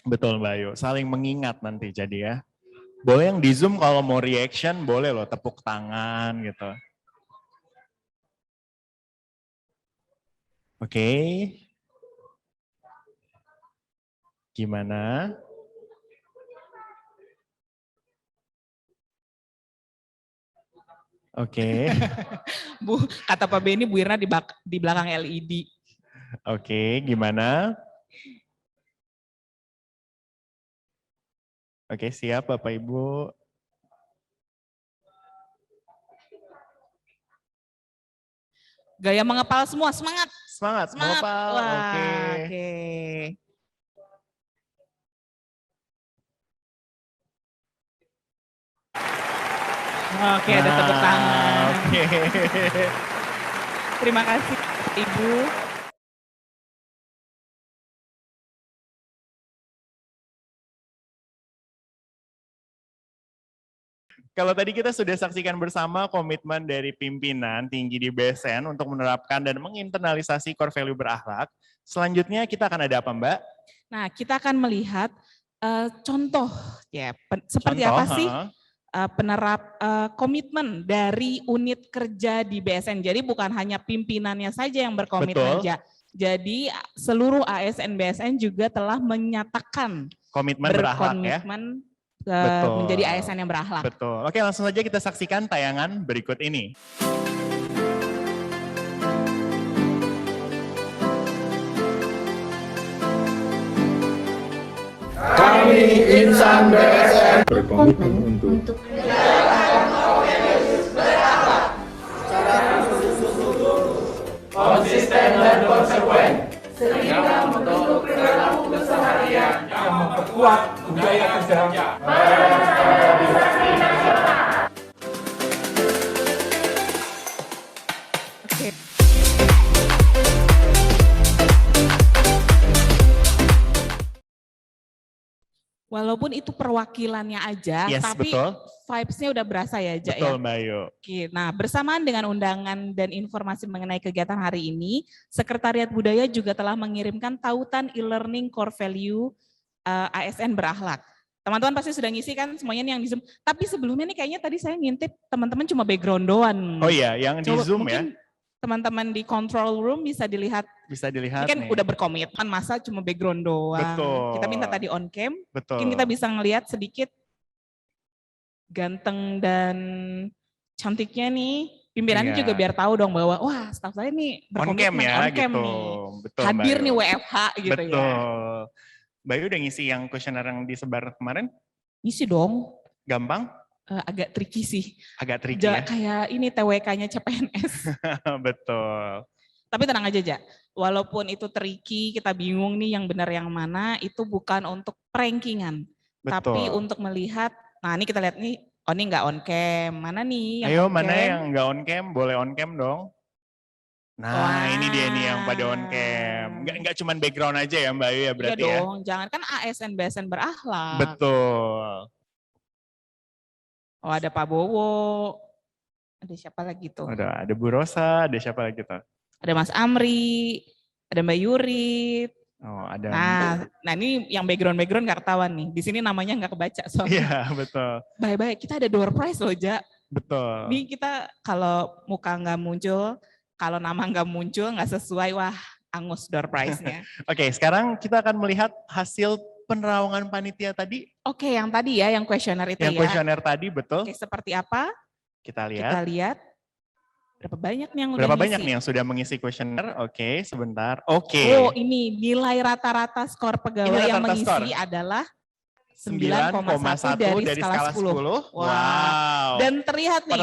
Betul Mbak Ayu, saling mengingat nanti jadi ya. Boleh yang di Zoom kalau mau reaction, boleh loh tepuk tangan gitu. Oke. Gimana? Oke. Bu, kata Pak Beni, Bu Irna di belakang LED. Oke, gimana? Oke, siap Bapak Ibu. Gaya mengepal semua, semangat. Semangat, Semangat. Bapak. Wah, Oke. oke. Oke, ada tepuk tangan. Oke. Terima kasih Ibu. Kalau tadi kita sudah saksikan bersama komitmen dari pimpinan tinggi di BSN untuk menerapkan dan menginternalisasi core value berakhlak. Selanjutnya kita akan ada apa Mbak? Nah, kita akan melihat contoh ya, seperti apa sih komitmen dari unit kerja di BSN. Jadi bukan hanya pimpinannya saja yang berkomitmen. Betul. Jadi seluruh ASN BSN juga telah menyatakan Komitmen berakhlak ya. berkomitmen Betul. menjadi ASN yang berakhlak. Betul. Oke, langsung saja kita saksikan tayangan berikut ini. berkomitmen untuk konsisten dan konsekuen yang memperkuat budaya kerja Walaupun itu perwakilannya aja, Yes, tapi betul. vibes-nya udah berasa ya, Ja, ya. Betul, Mbak Ayu. Oke, nah bersamaan dengan undangan dan informasi mengenai kegiatan hari ini, Sekretariat Budaya juga telah mengirimkan tautan e-learning core value ASN berakhlak. Teman-teman pasti sudah ngisi kan semuanya nih yang di Zoom. Tapi sebelumnya nih kayaknya tadi saya ngintip teman-teman cuma background doang. Oh iya, yang di Coba Zoom ya. mungkin teman-teman di control room bisa dilihat. Bisa dilihat Ini kan nih. udah berkomitmen, masa cuma background doang. Betul. Kita minta tadi on cam. Betul. Mungkin kita bisa ngelihat sedikit ganteng dan cantiknya nih. Pimpinannya Iya. juga biar tahu dong bahwa wah staff saya nih On cam berkomitmen, ya on cam gitu. nih. Betul, Mbak Hadir Ayu. nih WFH gitu ya. Betul. Mbak Ayu udah ngisi yang kuesioner yang disebar kemarin? Ngisi dong. Gampang? Agak tricky sih. Agak tricky ya? Kayak ini TWK-nya CPNS. Betul. Tapi tenang aja, Ja. Walaupun itu tricky, kita bingung nih yang benar yang mana, itu bukan untuk prankingan. Tapi Betul. untuk melihat, nah ini kita lihat nih, oh ini nggak on cam. Mana nih yang Ayo, on mana cam? yang nggak on cam? Boleh on cam dong. Nah, Wah. ini dia nih yang pada on cam. Nggak cuman background aja ya Mbak Ayu ya berarti Iya ya? dong, jangan kan ASN BSN berakhlak. Betul. Oh ada Pak Bowo, ada siapa lagi tuh? Ada Bu Rosa, ada siapa lagi tuh? Ada Mas Amri, ada Mbak Yurit. Oh, ada. Nah ini yang background nggak ketahuan nih. Di sini namanya nggak kebaca soalnya. Iya, betul. Baik-baik, kita ada door prize loh, Ja. Betul. Ini kita kalau muka nggak muncul, kalau nama nggak muncul, nggak sesuai, wah angus door prize-nya. Oke, sekarang kita akan melihat hasil penerawangan panitia tadi. Oke, yang tadi ya, yang kuesioner itu Yang ya. kuesioner tadi, betul. Oke, seperti apa? Kita Kita lihat. lihat. Berapa banyak nih yang udah Berapa ngisi? banyak nih yang sudah mengisi kuesioner? Oke, sebentar. Oke. Oh, ini nilai rata-rata skor pegawai Ini yang rata-rata mengisi skor. adalah 9,1 dari skala 10. Wow. Dan terlihat nih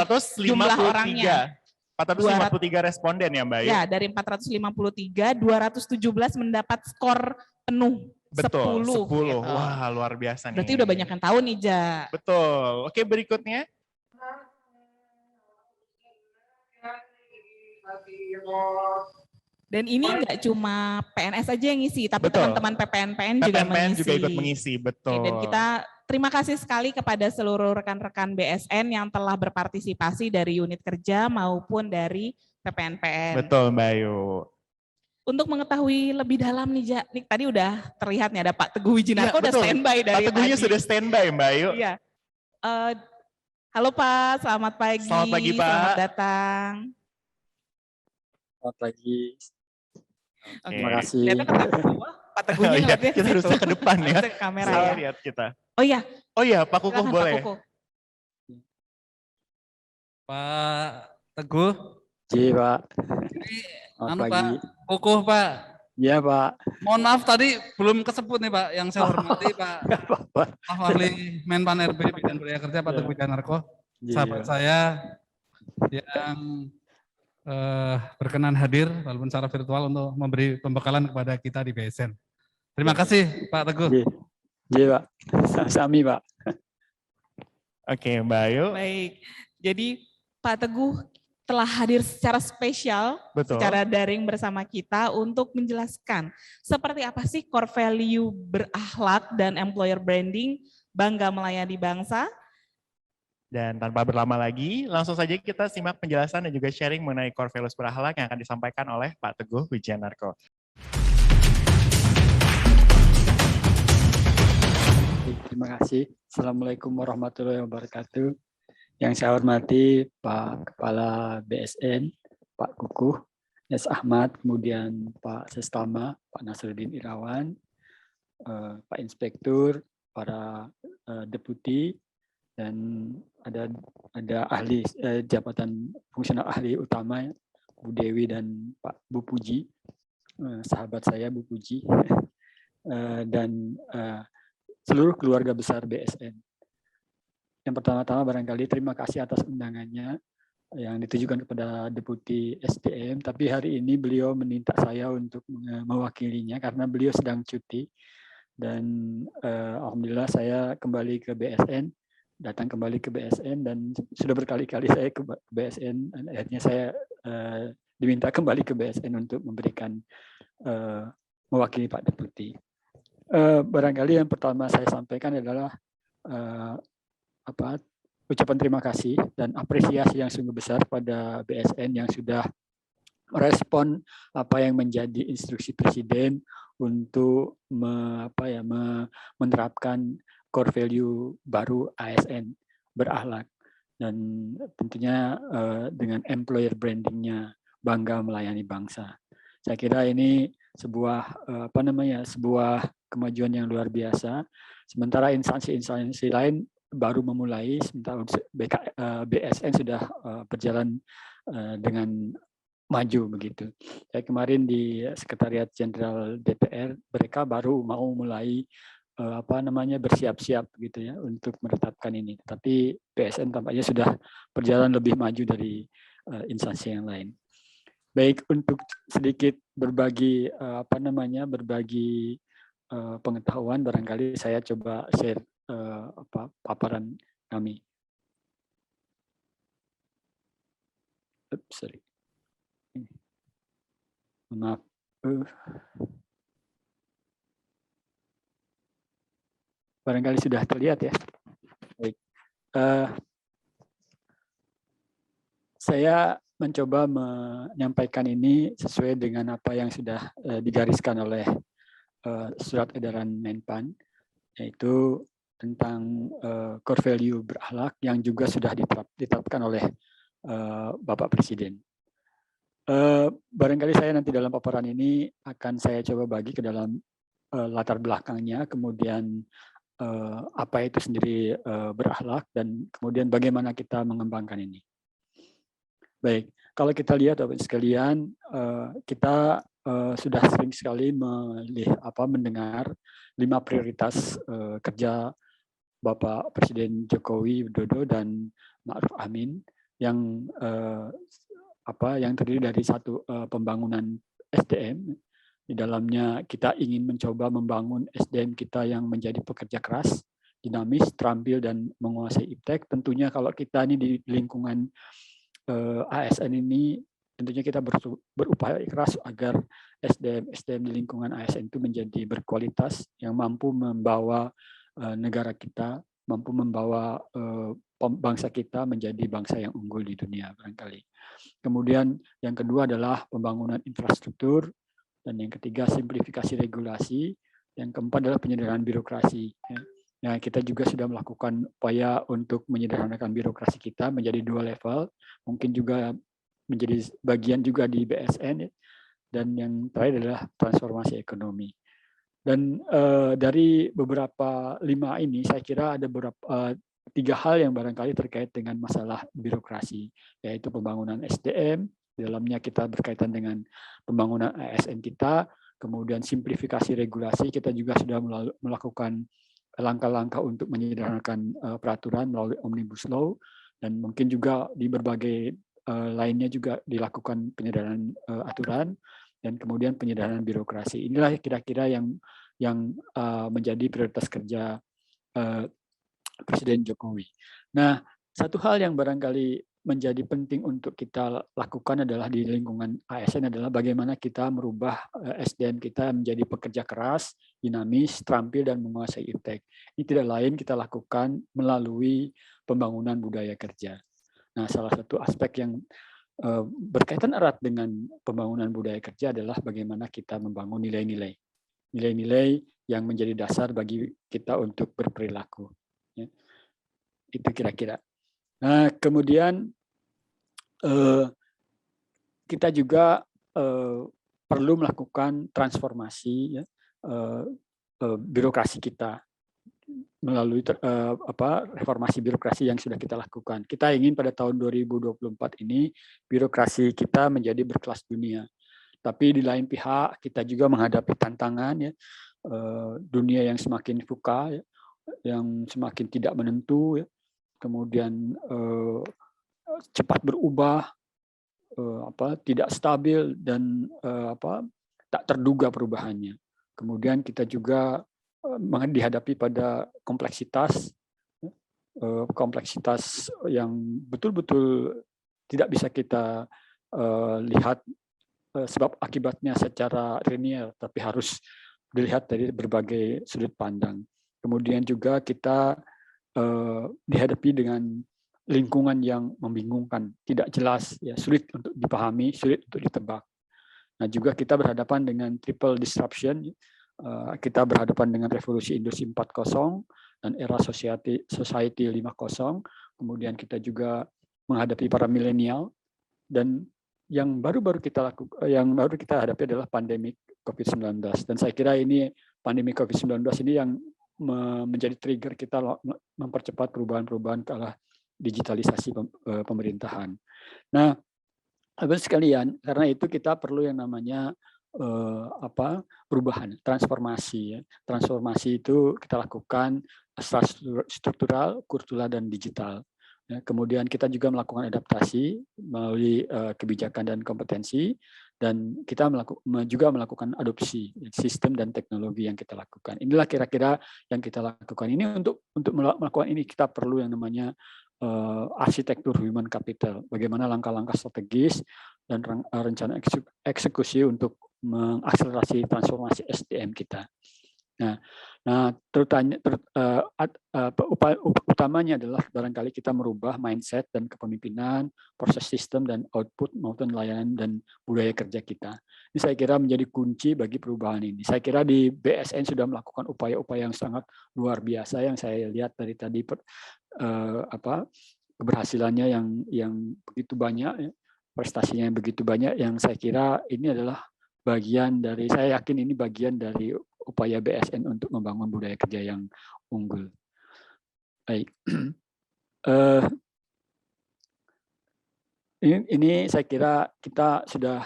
jumlah orangnya. 453 responden ya Mbak Ayu? Ya, dari 453, 217 mendapat skor penuh. Betul, 10. Gitu. Wah, luar biasa nih. Berarti udah banyak yang tahu nih, Ja. Betul. Oke, berikutnya. Dan ini nggak cuma PNS aja yang ngisi, tapi Betul. teman-teman PPN juga PPN mengisi. juga ikut mengisi, betul. Oke, dan kita terima kasih sekali kepada seluruh rekan-rekan BSN yang telah berpartisipasi dari unit kerja maupun dari PPNPN. Betul Mbak Ayu. Untuk mengetahui lebih dalam nih, Ja, nih tadi udah terlihat nih ada Pak Teguh Wijinarko Iya, udah betul. standby dari Pak Teguhnya tadi. sudah standby Mbak Ayu. Iya. Halo Pak, selamat pagi. Selamat pagi, Pak. Selamat datang. Selamat pagi. Oke. Terima kasih. Ternyata ke bawah, Pak Teguhnya Oh iya, ngeliatnya kita ke harusnya situ. ke depan ya. Harusnya ke kamera Salah ya. lihat kita. Oh iya, Oh iya, Pak Kukuh silakan, boleh. Pak Kukuh. Pak Teguh, Ji, Pak. ini Selamat anu, pagi. Pak Kukuh Pak. Iya, Pak. Mohon maaf tadi belum kesebut nih Pak, yang saya hormati Pak Nggak apa-apa. Staf Ahli Menpan RB Bidang Budaya Kerja Pak Teguh Wijinarko, Ji, sahabat ya. saya yang berkenan hadir walaupun secara virtual untuk memberi pembekalan kepada kita di BSN. Terima kasih Pak Teguh. Ji. Ji, Pak. Sami, Pak. Oke Mbak Ayu. Baik, jadi Pak Teguh telah hadir secara spesial, Betul. secara daring bersama kita untuk menjelaskan seperti apa sih core value berakhlak dan employer branding bangga melayani bangsa. Dan tanpa berlama lagi, langsung saja kita simak penjelasan dan juga sharing mengenai core values berakhlak yang akan disampaikan oleh Pak Teguh Wijinarko. Terima kasih. Assalamualaikum warahmatullahi wabarakatuh. Yang saya hormati Pak Kepala BSN, Pak Kukuh, S. Ahmad, kemudian Pak Sestama, Pak Nasruddin Irawan, Pak Inspektur, para deputi, dan ada ahli jabatan fungsional ahli utama Bu Dewi dan Bu Puji, sahabat saya Bu Puji, dan seluruh keluarga besar BSN. Yang pertama-tama barangkali terima kasih atas undangannya yang ditujukan kepada Deputi SDM, tapi hari ini beliau meminta saya untuk mewakilinya karena beliau sedang cuti. Dan alhamdulillah saya kembali ke BSN, datang kembali ke BSN, dan sudah berkali-kali saya ke BSN, dan akhirnya saya diminta kembali ke BSN untuk memberikan mewakili Pak Deputi. Barangkali yang pertama saya sampaikan adalah ucapan terima kasih dan apresiasi yang sungguh besar pada BSN yang sudah merespon apa yang menjadi instruksi Presiden untuk menerapkan core value baru ASN berakhlak, dan tentunya dengan employer brandingnya bangga melayani bangsa. Saya kira ini sebuah sebuah kemajuan yang luar biasa. Sementara instansi-instansi lain baru memulai, sementara BSN sudah berjalan dengan maju begitu. Saya kemarin di Sekretariat Jenderal DPR, mereka baru mau mulai bersiap-siap gitu ya untuk menetapkan ini. Tapi BSN tampaknya sudah berjalan lebih maju dari instansi yang lain. Baik, untuk sedikit berbagi berbagi pengetahuan, barangkali saya coba share paparan kami. Sorry. Maaf. Barangkali sudah terlihat ya. Baik. Saya mencoba menyampaikan ini sesuai dengan apa yang sudah digariskan oleh surat edaran Menpan, yaitu tentang core value berakhlak yang juga sudah ditetapkan oleh Bapak Presiden. Barangkali saya nanti dalam paparan ini akan saya coba bagi ke dalam latar belakangnya, kemudian apa itu sendiri berakhlak, dan kemudian bagaimana kita mengembangkan ini. Baik, kalau kita lihat Bapak sekalian, kita sudah sering sekali mendengar 5 prioritas kerja Bapak Presiden Jokowi Widodo dan Ma'ruf Amin yang terdiri dari satu pembangunan SDM. Di dalamnya kita ingin mencoba membangun SDM kita yang menjadi pekerja keras, dinamis, terampil, dan menguasai iptek. Tentunya kalau kita ini di lingkungan ASN ini, tentunya kita berupaya keras agar SDM di lingkungan ASN itu menjadi berkualitas, yang mampu membawa negara kita, mampu membawa bangsa kita menjadi bangsa yang unggul di dunia barangkali. Kemudian yang kedua adalah pembangunan infrastruktur, dan yang ketiga simplifikasi regulasi, yang keempat adalah penyederhanaan birokrasi. Nah, kita juga sudah melakukan upaya untuk menyederhanakan birokrasi kita menjadi 2 level, mungkin juga menjadi bagian juga di BSN, dan yang terakhir adalah transformasi ekonomi. Dan dari beberapa 5 ini, saya kira ada 3 hal yang barangkali terkait dengan masalah birokrasi, yaitu pembangunan SDM, di dalamnya kita berkaitan dengan pembangunan ASN kita, kemudian simplifikasi regulasi, kita juga sudah melakukan langkah-langkah untuk menyederhanakan peraturan melalui Omnibus Law, dan mungkin juga di berbagai lainnya juga dilakukan penyederhanaan aturan, dan kemudian penyederhanaan birokrasi. Inilah kira-kira yang menjadi prioritas kerja Presiden Jokowi. Nah, satu hal yang barangkali menjadi penting untuk kita lakukan adalah di lingkungan ASN adalah bagaimana kita merubah SDM kita menjadi pekerja keras, dinamis, terampil, dan menguasai iptek. Ini tidak lain kita lakukan melalui pembangunan budaya kerja. Nah, salah satu aspek yang berkaitan erat dengan pembangunan budaya kerja adalah bagaimana kita membangun nilai-nilai. Nilai-nilai yang menjadi dasar bagi kita untuk berperilaku. Ya. Itu kira-kira. Nah, kemudian kita juga perlu melakukan transformasi birokrasi kita melalui reformasi birokrasi yang sudah kita lakukan. Kita ingin pada tahun 2024 ini birokrasi kita menjadi berkelas dunia. Tapi di lain pihak kita juga menghadapi tantangan ya, dunia yang semakin VUCA, ya, yang semakin tidak menentu, ya, kemudian cepat berubah, tidak stabil dan tak terduga perubahannya. Kemudian kita juga dihadapi pada kompleksitas yang betul-betul tidak bisa kita lihat sebab akibatnya secara linear, tapi harus dilihat dari berbagai sudut pandang. Kemudian juga kita dihadapi dengan lingkungan yang membingungkan, tidak jelas, ya, sulit untuk dipahami, sulit untuk ditebak. Nah, juga kita berhadapan dengan triple disruption. Kita berhadapan dengan revolusi industri 4.0 dan era society 5.0. Kemudian kita juga menghadapi para milenial, dan yang baru kita hadapi adalah pandemi COVID-19. Dan saya kira ini pandemi COVID-19 ini yang menjadi trigger kita mempercepat perubahan-perubahan ke arah digitalisasi pemerintahan. Nah, Bapak sekalian, karena itu kita perlu yang namanya perubahan, transformasi. Ya. Transformasi itu kita lakukan struktural, kultural, dan digital. Ya, kemudian kita juga melakukan adaptasi melalui kebijakan dan kompetensi, dan kita juga melakukan adopsi sistem dan teknologi yang kita lakukan. Inilah kira-kira yang kita lakukan. Ini untuk melakukan ini kita perlu yang namanya arsitektur human capital. Bagaimana langkah-langkah strategis dan rencana eksekusi untuk mengakselerasi transformasi SDM kita. Nah, utamanya adalah barangkali kita merubah mindset dan kepemimpinan, proses sistem dan output maupun layanan dan budaya kerja kita. Ini saya kira menjadi kunci bagi perubahan ini. Saya kira di BSN sudah melakukan upaya-upaya yang sangat luar biasa yang saya lihat dari tadi keberhasilannya yang begitu banyak, prestasinya yang begitu banyak, yang saya kira ini adalah bagian dari, saya yakin ini bagian dari upaya BSN untuk membangun budaya kerja yang unggul. Baik. Ini saya kira kita sudah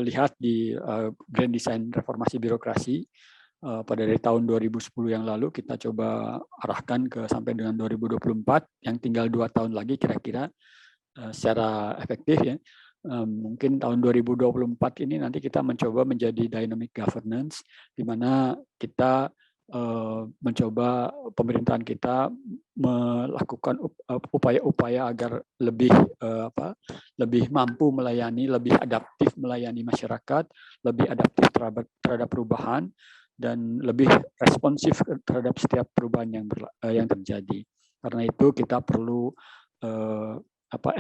lihat di Grand Design Reformasi Birokrasi pada dari tahun 2010 yang lalu, kita coba arahkan ke sampai dengan 2024, yang tinggal 2 tahun lagi kira-kira secara efektif, ya. Mungkin tahun 2024 ini nanti kita mencoba menjadi dynamic governance, di mana kita mencoba pemerintahan kita melakukan upaya-upaya agar lebih mampu melayani, lebih adaptif melayani masyarakat, lebih adaptif terhadap perubahan, dan lebih responsif terhadap setiap perubahan yang terjadi. Karena itu kita perlu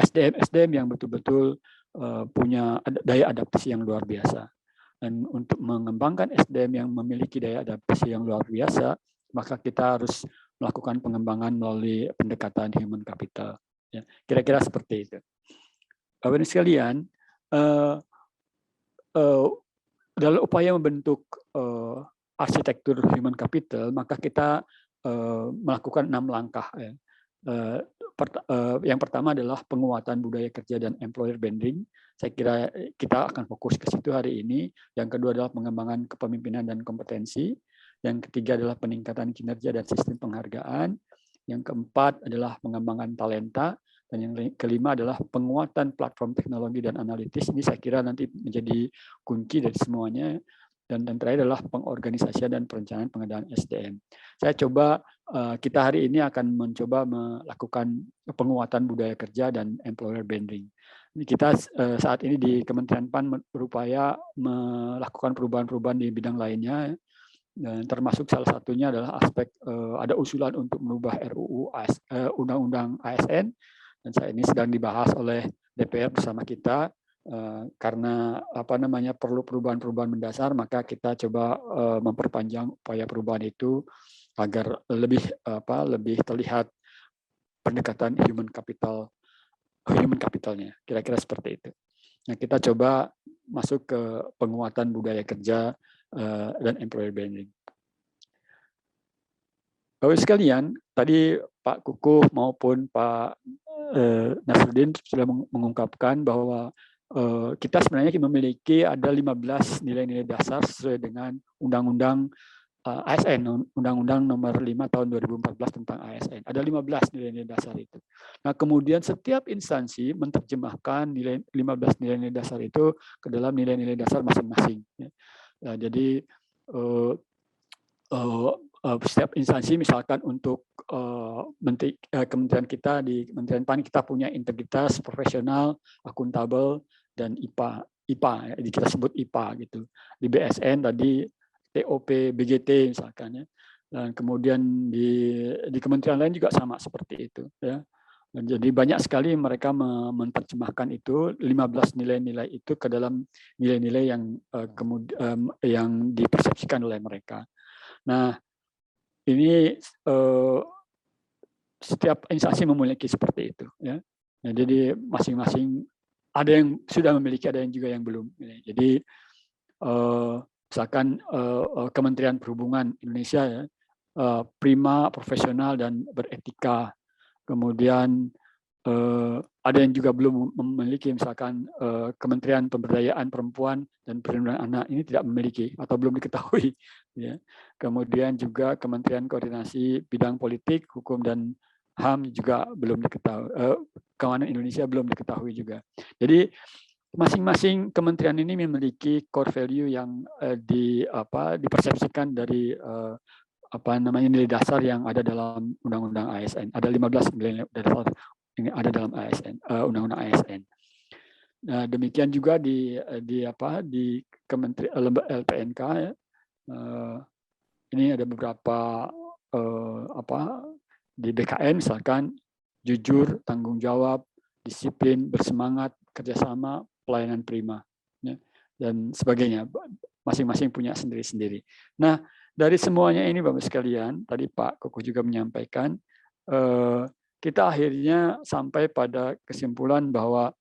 SDM yang betul-betul punya daya adaptasi yang luar biasa. Dan untuk mengembangkan SDM yang memiliki daya adaptasi yang luar biasa, maka kita harus melakukan pengembangan melalui pendekatan human capital. Ya, kira-kira seperti itu. Bapak Ibu sekalian, dalam upaya membentuk arsitektur human capital, maka kita melakukan 6 langkah. Ya. Yang pertama adalah penguatan budaya kerja dan employer branding. Saya kira kita akan fokus ke situ hari ini. Yang kedua adalah pengembangan kepemimpinan dan kompetensi. Yang ketiga adalah peningkatan kinerja dan sistem penghargaan. Yang keempat adalah pengembangan talenta. Dan yang kelima adalah penguatan platform teknologi dan analitis. Ini saya kira nanti menjadi kunci dari semuanya. Dan terakhir adalah pengorganisasian dan perencanaan pengadaan SDM. Saya coba, kita hari ini akan mencoba melakukan penguatan budaya kerja dan employer branding. Kita saat ini di Kementerian PAN berupaya melakukan perubahan-perubahan di bidang lainnya, dan termasuk salah satunya adalah aspek ada usulan untuk merubah RUU Undang-Undang ASN, dan saat ini sedang dibahas oleh DPR bersama kita. Karena perlu perubahan-perubahan mendasar, maka kita coba memperpanjang upaya perubahan itu agar lebih terlihat pendekatan human capitalnya, kira-kira seperti itu. Nah, kita coba masuk ke penguatan budaya kerja dan employer branding. Bapak sekalian, tadi Pak Kukuh maupun Pak Nasruddin sudah mengungkapkan bahwa kita sebenarnya memiliki ada 15 nilai-nilai dasar sesuai dengan Undang-Undang ASN, Undang-Undang Nomor 5 Tahun 2014 tentang ASN. Ada 15 nilai-nilai dasar itu. Nah, kemudian setiap instansi menerjemahkan 15 nilai-nilai dasar itu ke dalam nilai-nilai dasar masing-masing. Nah, jadi setiap instansi, misalkan untuk kementerian kita, di Kementerian PAN kita punya integritas, profesional, akuntabel, dan IPA, kita sebut IPA gitu. Di BSN tadi TOP BGT misalkan, ya. Dan kemudian di kementerian lain juga sama seperti itu, ya. Dan jadi banyak sekali mereka menerjemahkan itu 15 nilai-nilai itu ke dalam nilai-nilai yang dipersepsikan oleh mereka. Nah, ini setiap instansi memiliki seperti itu, ya. Nah, jadi masing-masing ada yang sudah memiliki, ada yang juga yang belum. Jadi misalkan Kementerian Perhubungan Indonesia, ya, prima, profesional, dan beretika. Kemudian ada yang juga belum memiliki, misalkan Kementerian Pemberdayaan Perempuan dan Perlindungan Anak, ini tidak memiliki atau belum diketahui, ya. Kemudian juga Kementerian Koordinasi Bidang Politik, Hukum, dan HAM juga belum diketahui, Keamanan Indonesia belum diketahui juga. Jadi masing-masing kementerian ini memiliki core value yang dipersepsikan dari nilai dasar yang ada dalam Undang-Undang ASN. Ada 15 nilai dasar yang ada dalam ASN, Undang-Undang ASN. Nah, demikian juga di Kementerian LPNK, ya. Ini ada beberapa di BKN, misalkan jujur, tanggung jawab, disiplin, bersemangat, kerjasama, pelayanan prima, ya, dan sebagainya. Masing-masing punya sendiri-sendiri. Nah, dari semuanya ini, Bapak sekalian, tadi Pak Koko juga menyampaikan, kita akhirnya sampai pada kesimpulan bahwa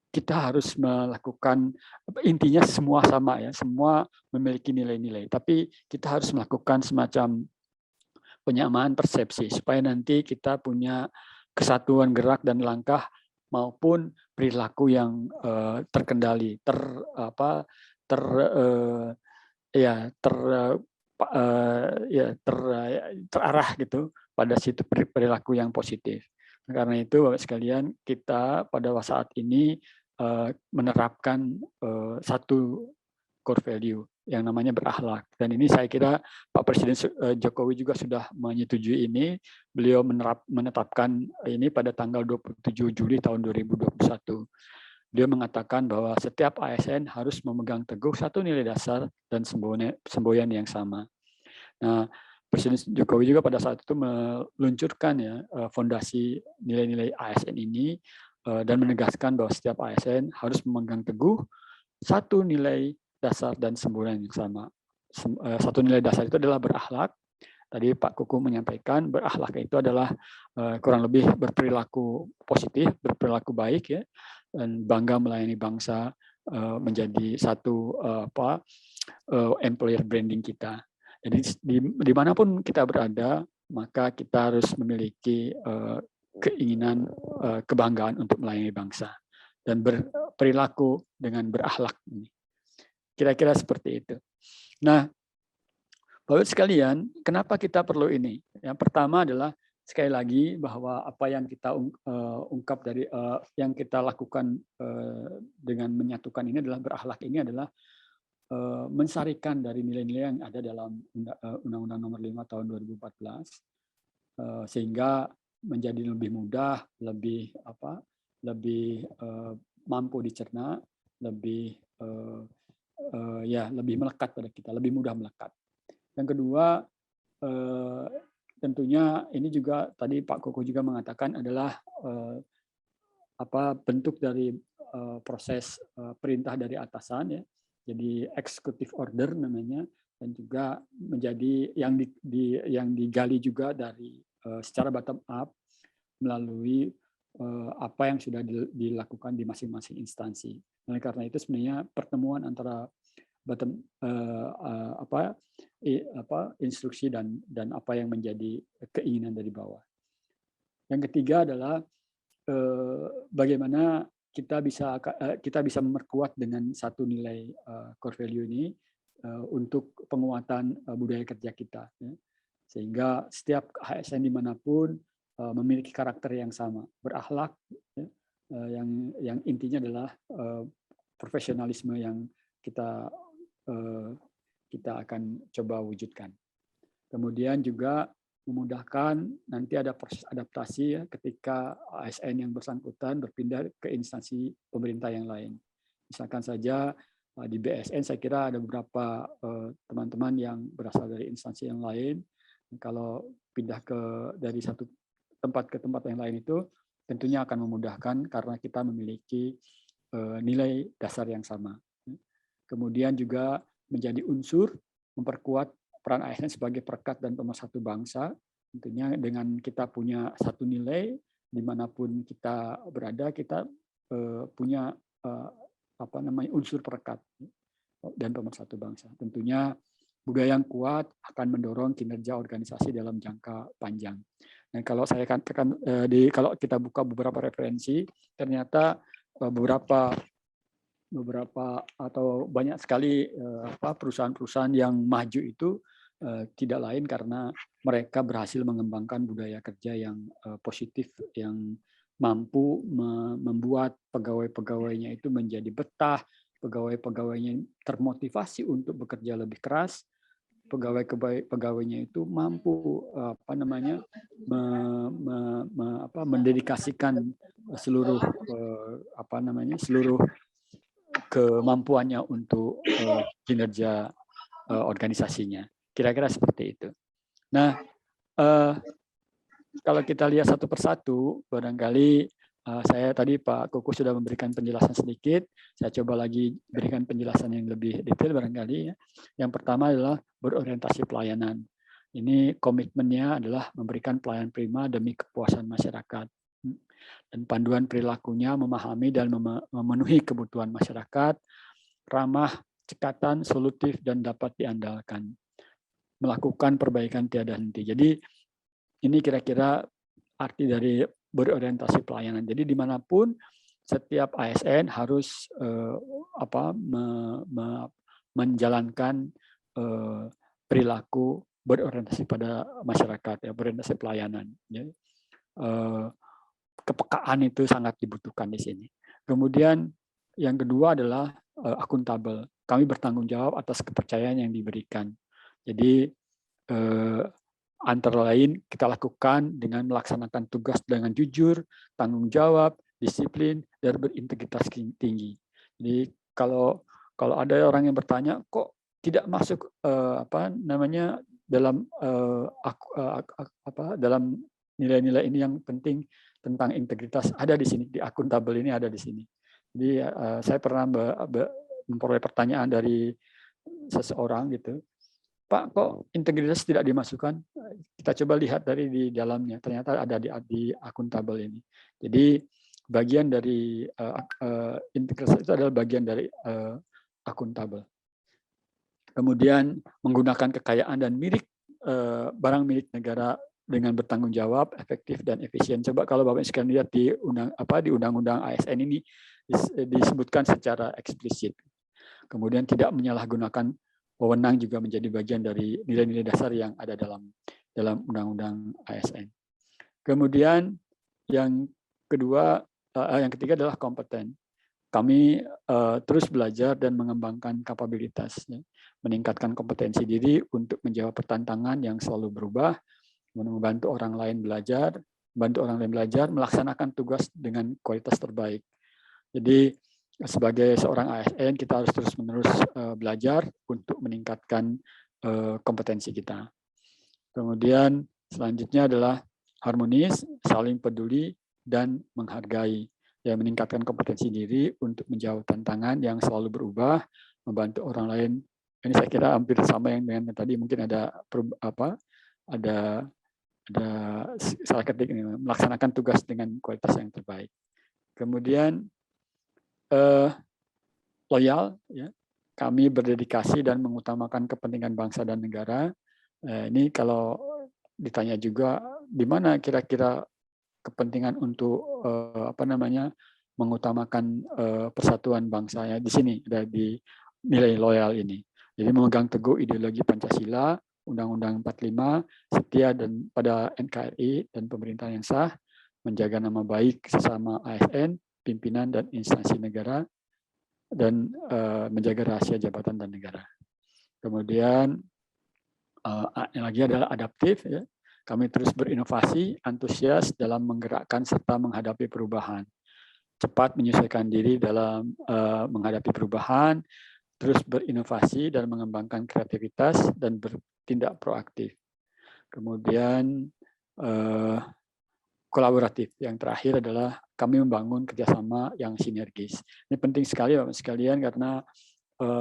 kita harus melakukan, intinya semua sama, ya, semua memiliki nilai-nilai, tapi kita harus melakukan semacam penyamaan persepsi supaya nanti kita punya kesatuan gerak dan langkah maupun perilaku yang terkendali, terarah gitu pada situ perilaku yang positif. Karena itu, Bapak sekalian, kita pada saat ini menerapkan satu core value yang namanya berakhlak. Dan ini saya kira Pak Presiden Jokowi juga sudah menyetujui ini. Beliau menetapkan ini pada tanggal 27 Juli tahun 2021. Beliau mengatakan bahwa setiap ASN harus memegang teguh satu nilai dasar dan semboyan yang sama. Nah, Presiden Jokowi juga pada saat itu meluncurkan, ya, fondasi nilai-nilai ASN ini dan menegaskan bahwa setiap ASN harus memegang teguh satu nilai dasar dan semboyan yang sama. Satu nilai dasar itu adalah berakhlak. Tadi Pak Kuku menyampaikan berakhlak itu adalah kurang lebih berperilaku positif, berperilaku baik, ya, dan bangga melayani bangsa, menjadi satu employer branding kita. Jadi dimanapun kita berada, maka kita harus memiliki keinginan, kebanggaan untuk melayani bangsa dan berperilaku dengan berakhlak. Kira-kira seperti itu. Nah, Bapak sekalian, kenapa kita perlu ini? Yang pertama adalah sekali lagi bahwa apa yang kita ungkap dari yang kita lakukan dengan menyatukan ini adalah berakhlak ini adalah mensarikan dari nilai-nilai yang ada dalam Undang-Undang Nomor 5 Tahun 2014 sehingga menjadi lebih mudah, lebih mampu dicerna, lebih lebih melekat pada kita, lebih mudah melekat. Yang kedua, tentunya ini juga tadi Pak Koko juga mengatakan adalah bentuk dari proses perintah dari atasan, ya. Jadi executive order namanya, dan juga menjadi yang digali juga dari secara bottom up melalui apa yang sudah dilakukan di masing-masing instansi. Oleh karena itu sebenarnya pertemuan antara instruksi dan apa yang menjadi keinginan dari bawah. Yang ketiga adalah bagaimana kita bisa memperkuat dengan satu nilai core value ini untuk penguatan budaya kerja kita, ya. Sehingga setiap ASN dimanapun memiliki karakter yang sama, berakhlak, ya, yang intinya adalah profesionalisme yang kita akan coba wujudkan. Kemudian juga memudahkan nanti ada proses adaptasi ya, ketika ASN yang bersangkutan berpindah ke instansi pemerintah yang lain. Misalkan saja di BSN saya kira ada beberapa teman-teman yang berasal dari instansi yang lain. Kalau pindah dari satu tempat ke tempat yang lain itu tentunya akan memudahkan karena kita memiliki nilai dasar yang sama. Kemudian juga menjadi unsur memperkuat peran ASN sebagai perekat dan pemersatu bangsa. Tentunya dengan kita punya satu nilai, dimanapun kita berada, kita punya unsur perekat dan pemersatu bangsa. Tentunya budaya yang kuat akan mendorong kinerja organisasi dalam jangka panjang. Dan kalau saya katakan kalau kita buka beberapa referensi, ternyata beberapa atau banyak sekali perusahaan-perusahaan yang maju itu tidak lain karena mereka berhasil mengembangkan budaya kerja yang positif, yang mampu membuat pegawai-pegawainya itu menjadi betah, pegawai-pegawainya termotivasi untuk bekerja lebih keras, pegawai-pegawainya itu mampu mendedikasikan seluruh seluruh kemampuannya untuk kinerja organisasinya. Kira-kira seperti itu. Nah, kalau kita lihat satu persatu, barangkali saya tadi Pak Kuku sudah memberikan penjelasan sedikit. Saya coba lagi berikan penjelasan yang lebih detail barangkali. Ya. Yang pertama adalah berorientasi pelayanan. Ini komitmennya adalah memberikan pelayanan prima demi kepuasan masyarakat. Dan panduan perilakunya memahami dan memenuhi kebutuhan masyarakat, ramah, cekatan, solutif, dan dapat diandalkan. Melakukan perbaikan tiada henti. Jadi ini kira-kira arti dari berorientasi pelayanan. Jadi dimanapun setiap ASN harus menjalankan perilaku berorientasi pada masyarakat, ya, berorientasi pelayanan. Ya. Kepekaan itu sangat dibutuhkan di sini. Kemudian yang kedua adalah akuntabel. Kami bertanggung jawab atas kepercayaan yang diberikan. Jadi antara lain kita lakukan dengan melaksanakan tugas dengan jujur, tanggung jawab, disiplin, dan berintegritas tinggi. Jadi kalau ada orang yang bertanya kok tidak masuk dalam nilai-nilai ini yang penting tentang integritas, ada di sini, di akuntabel ini ada di sini. Jadi saya pernah memperoleh pertanyaan dari seseorang gitu, Pak, kok integritas tidak dimasukkan? Kita coba lihat dari di dalamnya, ternyata ada di akuntabel ini. Jadi bagian dari integritas itu adalah bagian dari akuntabel. Kemudian menggunakan kekayaan dan barang milik negara dengan bertanggung jawab, efektif dan efisien. Coba kalau Bapak sekalian lihat di Undang-Undang ASN ini disebutkan secara eksplisit. Kemudian tidak menyalahgunakan wewenang juga menjadi bagian dari nilai-nilai dasar yang ada dalam Undang-Undang ASN. Kemudian yang ketiga adalah kompeten. Kami terus belajar dan mengembangkan kapabilitas, ya, meningkatkan kompetensi diri untuk menjawab pertantangan yang selalu berubah, membantu orang lain belajar, melaksanakan tugas dengan kualitas terbaik. Jadi sebagai seorang ASN kita harus terus-menerus belajar untuk meningkatkan kompetensi kita. Kemudian selanjutnya adalah harmonis, saling peduli, dan menghargai. Ya, meningkatkan kompetensi diri untuk menjawab tantangan yang selalu berubah, membantu orang lain. Ini saya kira hampir sama yang dengan tadi, mungkin ada salah ketik ini, melaksanakan tugas dengan kualitas yang terbaik. Kemudian loyal, ya, kami berdedikasi dan mengutamakan kepentingan bangsa dan negara. Ini kalau ditanya juga di mana kira-kira kepentingan untuk mengutamakan persatuan bangsanya, di sini ada di nilai loyal ini. Jadi memegang teguh ideologi Pancasila, Undang-Undang 45, setia dan pada NKRI dan pemerintahan yang sah, menjaga nama baik sesama ASN, pimpinan dan instansi negara, dan menjaga rahasia jabatan dan negara. Kemudian yang lagi adalah adaptif. Ya. Kami terus berinovasi, antusias dalam menggerakkan serta menghadapi perubahan. Cepat menyesuaikan diri dalam menghadapi perubahan, terus berinovasi dan mengembangkan kreativitas dan bertindak proaktif. Kemudian kolaboratif. Yang terakhir adalah kami membangun kerjasama yang sinergis. Ini penting sekali Bapak sekalian karena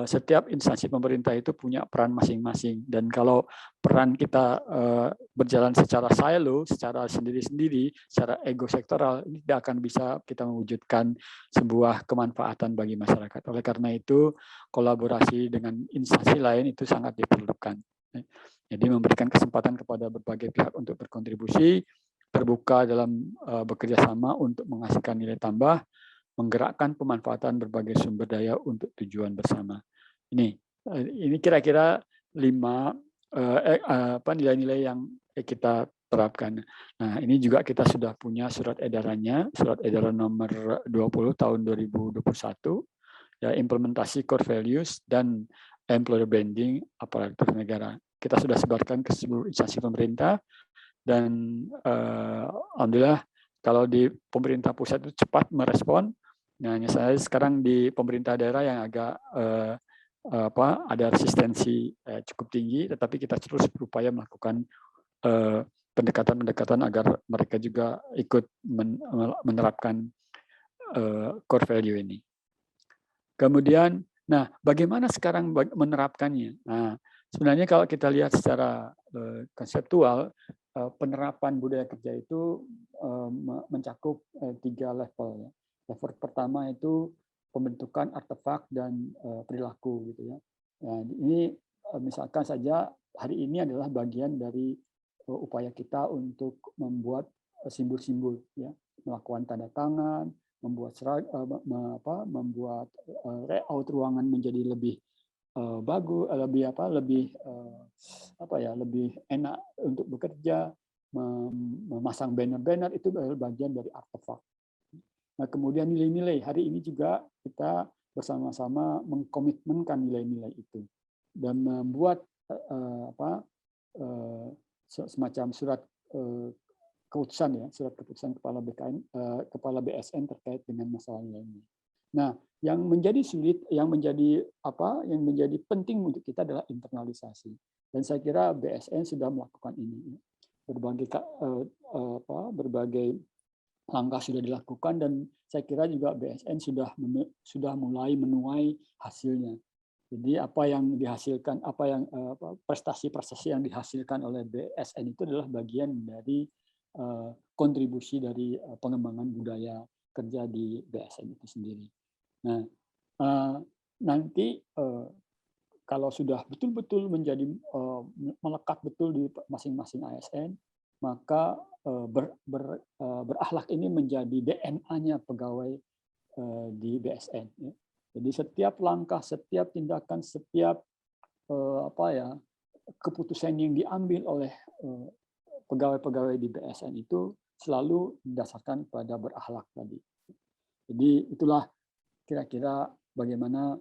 setiap instansi pemerintah itu punya peran masing-masing, dan kalau peran kita berjalan secara silo, secara sendiri-sendiri, secara ego sektoral, ini tidak akan bisa kita mewujudkan sebuah kemanfaatan bagi masyarakat. Oleh karena itu, kolaborasi dengan instansi lain itu sangat diperlukan. Jadi memberikan kesempatan kepada berbagai pihak untuk berkontribusi, terbuka dalam bekerja sama untuk menghasilkan nilai tambah, menggerakkan pemanfaatan berbagai sumber daya untuk tujuan bersama. Ini kira-kira 5 nilai-nilai yang kita terapkan. Nah, ini juga kita sudah punya surat edarannya, surat edaran nomor 20 tahun 2021, ya, implementasi core values dan employer branding aparatur negara. Kita sudah sebarkan ke seluruh instansi pemerintah, dan alhamdulillah kalau di pemerintah pusat itu cepat merespon. Nah, hanya saya sekarang di pemerintah daerah yang agak ada resistensi cukup tinggi, tetapi kita terus berupaya melakukan pendekatan-pendekatan agar mereka juga ikut menerapkan core value ini. Kemudian, nah, bagaimana sekarang menerapkannya? Nah, sebenarnya kalau kita lihat secara konseptual, penerapan budaya kerja itu mencakup 3 level. Ya. Level pertama itu pembentukan artefak dan perilaku, gitu ya. Nah, ini misalkan saja hari ini adalah bagian dari upaya kita untuk membuat simbol-simbol, ya, melakukan tanda tangan, membuat membuat layout ruangan menjadi lebih bagus, lebih enak untuk bekerja, memasang banner-banner itu adalah bagian dari artefak. Nah, kemudian nilai-nilai, hari ini juga kita bersama-sama mengkomitmenkan nilai-nilai itu dan membuat semacam surat keputusan, ya, surat keputusan kepala BSN terkait dengan masalah nilai-nilai. Nah, yang menjadi sulit, yang menjadi penting untuk kita adalah internalisasi. Dan saya kira BSN sudah melakukan ini. Berbagai langkah sudah dilakukan, dan saya kira juga BSN sudah mulai menuai hasilnya. Jadi apa yang dihasilkan, prestasi-prestasi yang dihasilkan oleh BSN itu adalah bagian dari kontribusi dari pengembangan budaya kerja di BSN itu sendiri. Nah, nanti kalau sudah betul-betul menjadi melekat betul di masing-masing ASN, maka berakhlak ini menjadi DNA-nya pegawai di BSN. Ya. Jadi setiap langkah, setiap tindakan, setiap keputusan yang diambil oleh pegawai-pegawai di BSN itu selalu didasarkan pada berakhlak tadi. Jadi itulah kira-kira bagaimana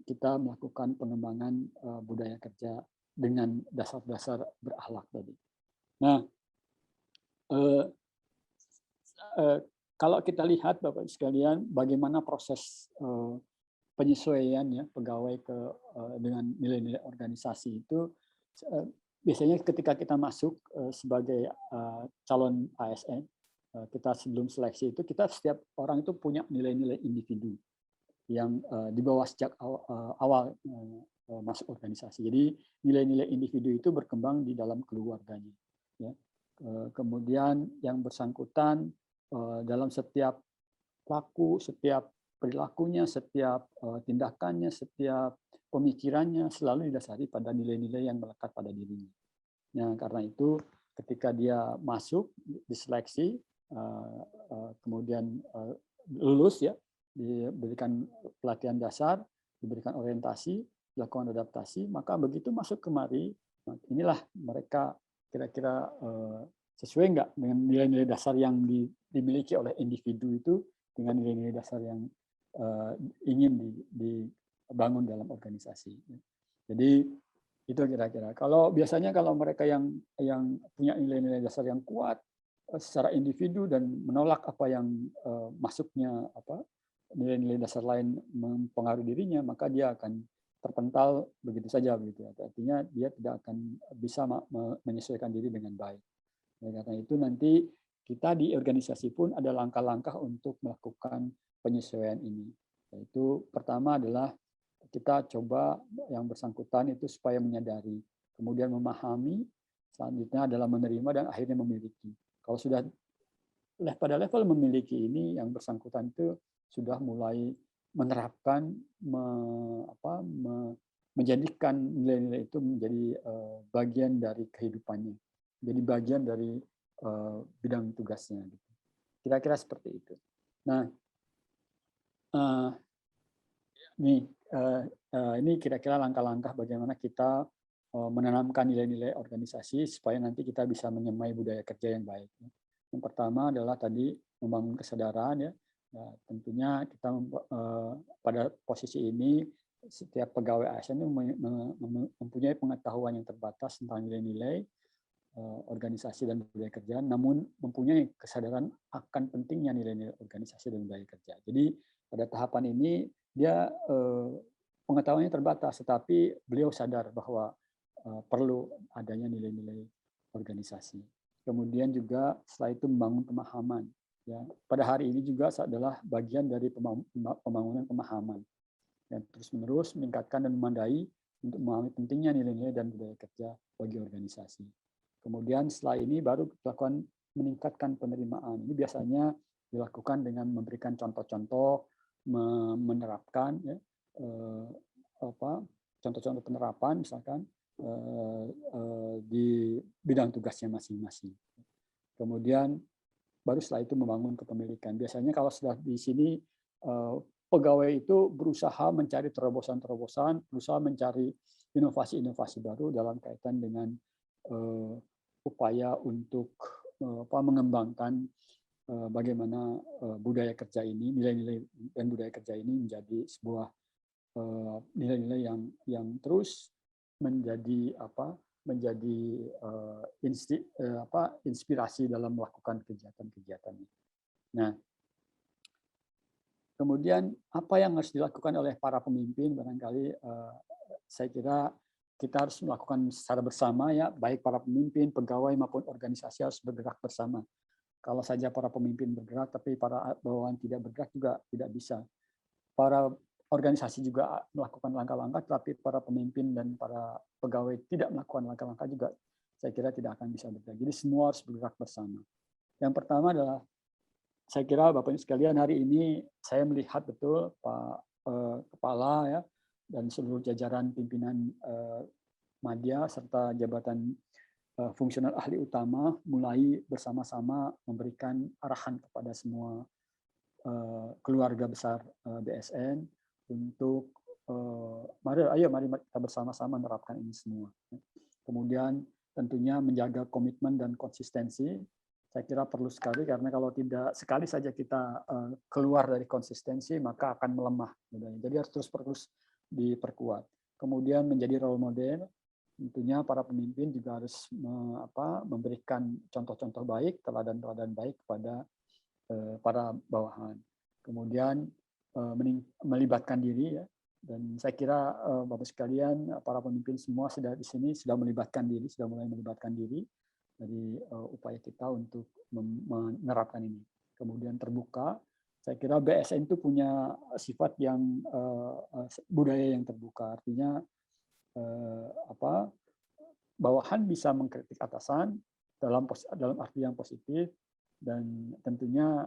kita melakukan pengembangan budaya kerja dengan dasar-dasar berakhlak tadi. Nah, kalau kita lihat Bapak sekalian, bagaimana proses penyesuaian, ya, pegawai dengan nilai-nilai organisasi itu, biasanya ketika kita masuk sebagai calon ASN, kita sebelum seleksi itu kita setiap orang itu punya nilai-nilai individu yang dibawa sejak awal masuk organisasi. Jadi nilai-nilai individu itu berkembang di dalam keluarganya. Ya. Kemudian yang bersangkutan dalam setiap laku, setiap perilakunya, setiap tindakannya, setiap pemikirannya selalu didasari pada nilai-nilai yang melekat pada dirinya. Nah, karena itu ketika dia masuk diseleksi, kemudian lulus, ya, diberikan pelatihan dasar, diberikan orientasi, dilakukan adaptasi, maka begitu masuk kemari, inilah mereka kira-kira sesuai nggak dengan nilai-nilai dasar yang dimiliki oleh individu itu dengan nilai-nilai dasar yang ingin dibangun dalam organisasi. Jadi itu kira-kira. Kalau biasanya kalau mereka yang punya nilai-nilai dasar yang kuat secara individu dan menolak apa yang masuknya nilai-nilai dasar lain mempengaruhi dirinya, maka dia akan terpental begitu saja begitu. Artinya dia tidak akan bisa menyesuaikan diri dengan baik. Oleh karena itu nanti kita di organisasi pun ada langkah-langkah untuk melakukan penyesuaian ini. Yaitu pertama adalah kita coba yang bersangkutan itu supaya menyadari, kemudian memahami, selanjutnya adalah menerima dan akhirnya memiliki. Kalau sudah pada level memiliki ini, yang bersangkutan itu sudah mulai menerapkan, menjadikan nilai-nilai itu menjadi bagian dari kehidupannya, jadi bagian dari bidang tugasnya. Kira-kira seperti itu. Nah, ini kira-kira langkah-langkah bagaimana kita menanamkan nilai-nilai organisasi supaya nanti kita bisa menyemai budaya kerja yang baik. Yang pertama adalah tadi membangun kesadaran, ya. Nah, tentunya kita pada posisi ini setiap pegawai ASN mempunyai pengetahuan yang terbatas tentang nilai-nilai organisasi dan budaya kerja, namun mempunyai kesadaran akan pentingnya nilai-nilai organisasi dan budaya kerja. Jadi pada tahapan ini dia pengetahuannya terbatas, tetapi beliau sadar bahwa perlu adanya nilai-nilai organisasi. Kemudian juga setelah itu membangun pemahaman. Ya, pada hari ini juga adalah bagian dari pembangunan pemahaman yang terus-menerus meningkatkan dan memadai untuk memahami pentingnya nilai-nilai dan budaya kerja bagi organisasi. Kemudian setelah ini baru dilakukan meningkatkan penerimaan. Ini biasanya dilakukan dengan memberikan contoh-contoh, menerapkan, ya, contoh-contoh penerapan misalkan di bidang tugasnya masing-masing. Kemudian baru setelah itu membangun kepemilikan. Biasanya kalau sudah di sini pegawai itu berusaha mencari terobosan-terobosan, berusaha mencari inovasi-inovasi baru dalam kaitan dengan upaya untuk mengembangkan bagaimana budaya kerja ini, nilai-nilai dan budaya kerja ini menjadi sebuah nilai-nilai yang terus menjadi inspirasi dalam melakukan kegiatan-kegiatan. Nah, kemudian apa yang harus dilakukan oleh para pemimpin, barangkali saya kira kita harus melakukan secara bersama, ya, baik para pemimpin, pegawai maupun organisasi harus bergerak bersama. Kalau saja para pemimpin bergerak tapi para bawahan tidak bergerak juga tidak bisa. Para organisasi juga melakukan langkah-langkah, tapi para pemimpin dan para pegawai tidak melakukan langkah-langkah juga, saya kira tidak akan bisa bergerak. Jadi semua harus bergerak bersama. Yang pertama adalah, saya kira Bapak Ibu sekalian, hari ini saya melihat betul Pak Kepala, ya, dan seluruh jajaran pimpinan madya serta jabatan fungsional ahli utama mulai bersama-sama memberikan arahan kepada semua keluarga besar BSN untuk mari kita bersama-sama menerapkan ini semua. Kemudian tentunya menjaga komitmen dan konsistensi. Saya kira perlu sekali, karena kalau tidak sekali saja kita keluar dari konsistensi maka akan melemah. Jadi harus terus diperkuat. Kemudian menjadi role model. Tentunya para pemimpin juga harus memberikan contoh-contoh baik, teladan-teladan baik kepada para bawahan. Kemudian melibatkan diri, ya, dan saya kira Bapak sekalian, para pemimpin semua sudah di sini sudah melibatkan diri, sudah mulai melibatkan diri dari upaya kita untuk menerapkan ini. Kemudian terbuka. Saya kira BSN itu punya sifat yang budaya yang terbuka, artinya bawahan bisa mengkritik atasan dalam arti yang positif, dan tentunya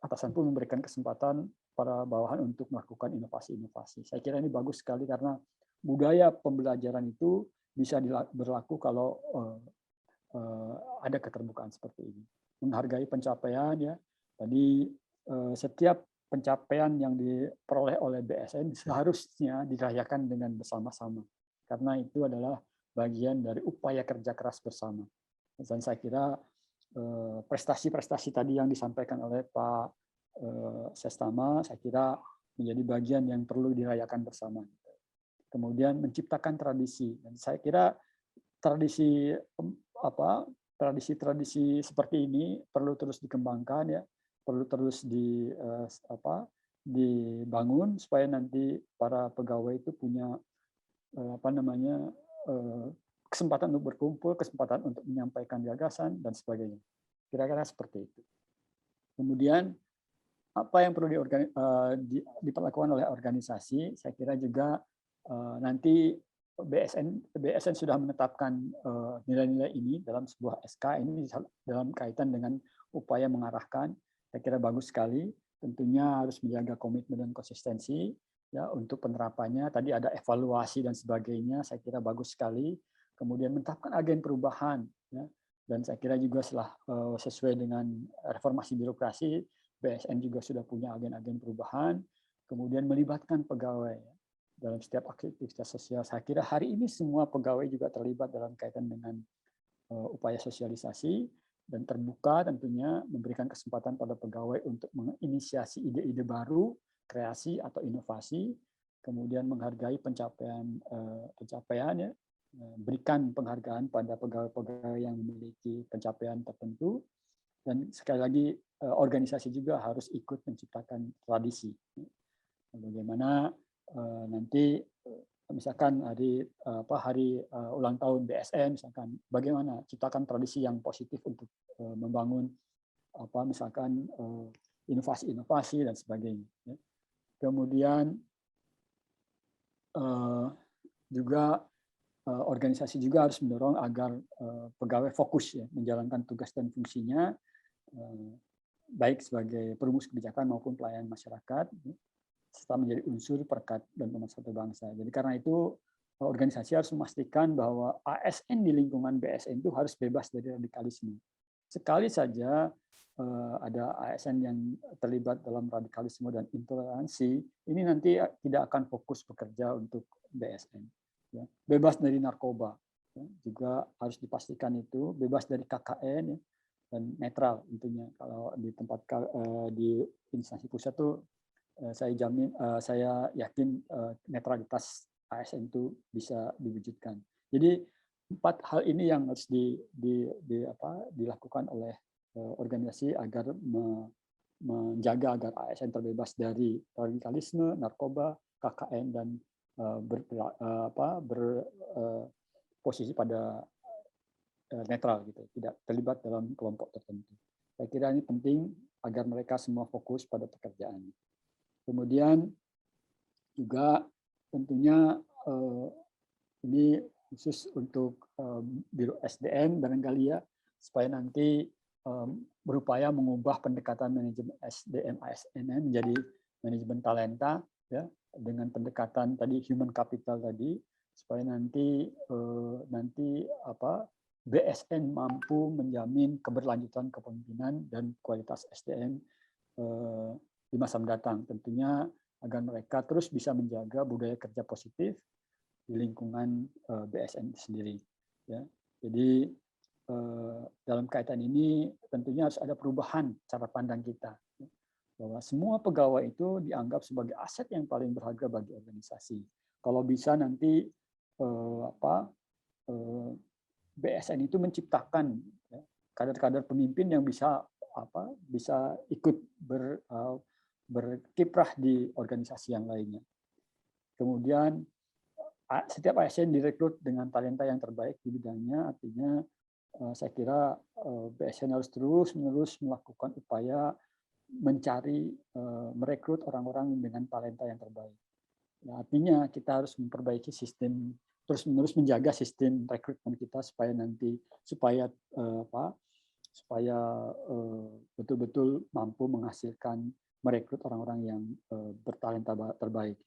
atasan pun memberikan kesempatan para bawahan untuk melakukan inovasi-inovasi. Saya kira ini bagus sekali, karena budaya pembelajaran itu bisa berlaku kalau ada keterbukaan seperti ini. Menghargai pencapaian, ya. Tadi setiap pencapaian yang diperoleh oleh BSN seharusnya dirayakan dengan bersama-sama. Karena itu adalah bagian dari upaya kerja keras bersama. Dan saya kira prestasi-prestasi tadi yang disampaikan oleh Pak Sestama, saya kira menjadi bagian yang perlu dirayakan bersama. Kemudian menciptakan tradisi. Dan saya kira tradisi seperti ini perlu terus dikembangkan ya, perlu terus dibangun supaya nanti para pegawai itu punya kesempatan untuk berkumpul, kesempatan untuk menyampaikan gagasan dan sebagainya. Kira-kira seperti itu. Kemudian apa yang perlu diperlakukan oleh organisasi, saya kira juga nanti BSN sudah menetapkan nilai-nilai ini dalam sebuah SK ini dalam kaitan dengan upaya mengarahkan. Saya kira bagus sekali. Tentunya harus menjaga komitmen dan konsistensi ya untuk penerapannya. Tadi ada evaluasi dan sebagainya. Saya kira bagus sekali. Kemudian menetapkan agen perubahan ya. Dan saya kira juga setelah sesuai dengan reformasi birokrasi, BSN juga sudah punya agen-agen perubahan. Kemudian melibatkan pegawai dalam setiap aktivitas sosial. Saya kira hari ini semua pegawai juga terlibat dalam kaitan dengan upaya sosialisasi dan terbuka tentunya memberikan kesempatan pada pegawai untuk menginisiasi ide-ide baru, kreasi atau inovasi, kemudian menghargai pencapaian ya, berikan penghargaan pada pegawai-pegawai yang memiliki pencapaian tertentu, dan sekali lagi organisasi juga harus ikut menciptakan tradisi. Bagaimana nanti misalkan hari ulang tahun BSN, misalkan bagaimana ciptakan tradisi yang positif untuk membangun misalkan inovasi-inovasi dan sebagainya. Kemudian juga organisasi juga harus mendorong agar pegawai fokus ya menjalankan tugas dan fungsinya baik sebagai perumus kebijakan maupun pelayan masyarakat, serta menjadi unsur perekat dan pemersatu bangsa. Jadi karena itu organisasi harus memastikan bahwa ASN di lingkungan BSN itu harus bebas dari radikalisme. Sekali saja ada ASN yang terlibat dalam radikalisme dan intoleransi, ini nanti tidak akan fokus bekerja untuk BSN. Ya. Bebas dari narkoba, ya. Juga harus dipastikan itu, bebas dari KKN, ya. Dan netral intinya. Kalau di tempat di instansi pusat tuh saya yakin netralitas ASN itu bisa diwujudkan. Jadi 4 hal ini yang harus dilakukan oleh organisasi agar menjaga agar ASN terbebas dari radikalisme, narkoba, KKN dan berposisi pada netral gitu, tidak terlibat dalam kelompok tertentu. Saya kira ini penting agar mereka semua fokus pada pekerjaannya. Kemudian juga tentunya ini khusus untuk Biro SDM barangkali ya, supaya nanti berupaya mengubah pendekatan manajemen SDM ASN menjadi manajemen talenta ya, dengan pendekatan tadi human capital tadi, supaya nanti BSN mampu menjamin keberlanjutan kepemimpinan dan kualitas SDM di masa mendatang, tentunya agar mereka terus bisa menjaga budaya kerja positif di lingkungan BSN sendiri. Ya. Jadi dalam kaitan ini tentunya harus ada perubahan cara pandang kita, bahwa semua pegawai itu dianggap sebagai aset yang paling berharga bagi organisasi. Kalau bisa nanti BSN itu menciptakan kader-kader pemimpin yang bisa ikut berkiprah di organisasi yang lainnya. Kemudian setiap ASN direkrut dengan talenta yang terbaik di bidangnya, artinya saya kira BSN harus terus-menerus melakukan upaya mencari, merekrut orang-orang dengan talenta yang terbaik. Nah, artinya kita harus memperbaiki sistem, terus-menerus menjaga sistem rekrutmen kita supaya betul-betul mampu menghasilkan merekrut orang-orang yang bertalenta terbaik.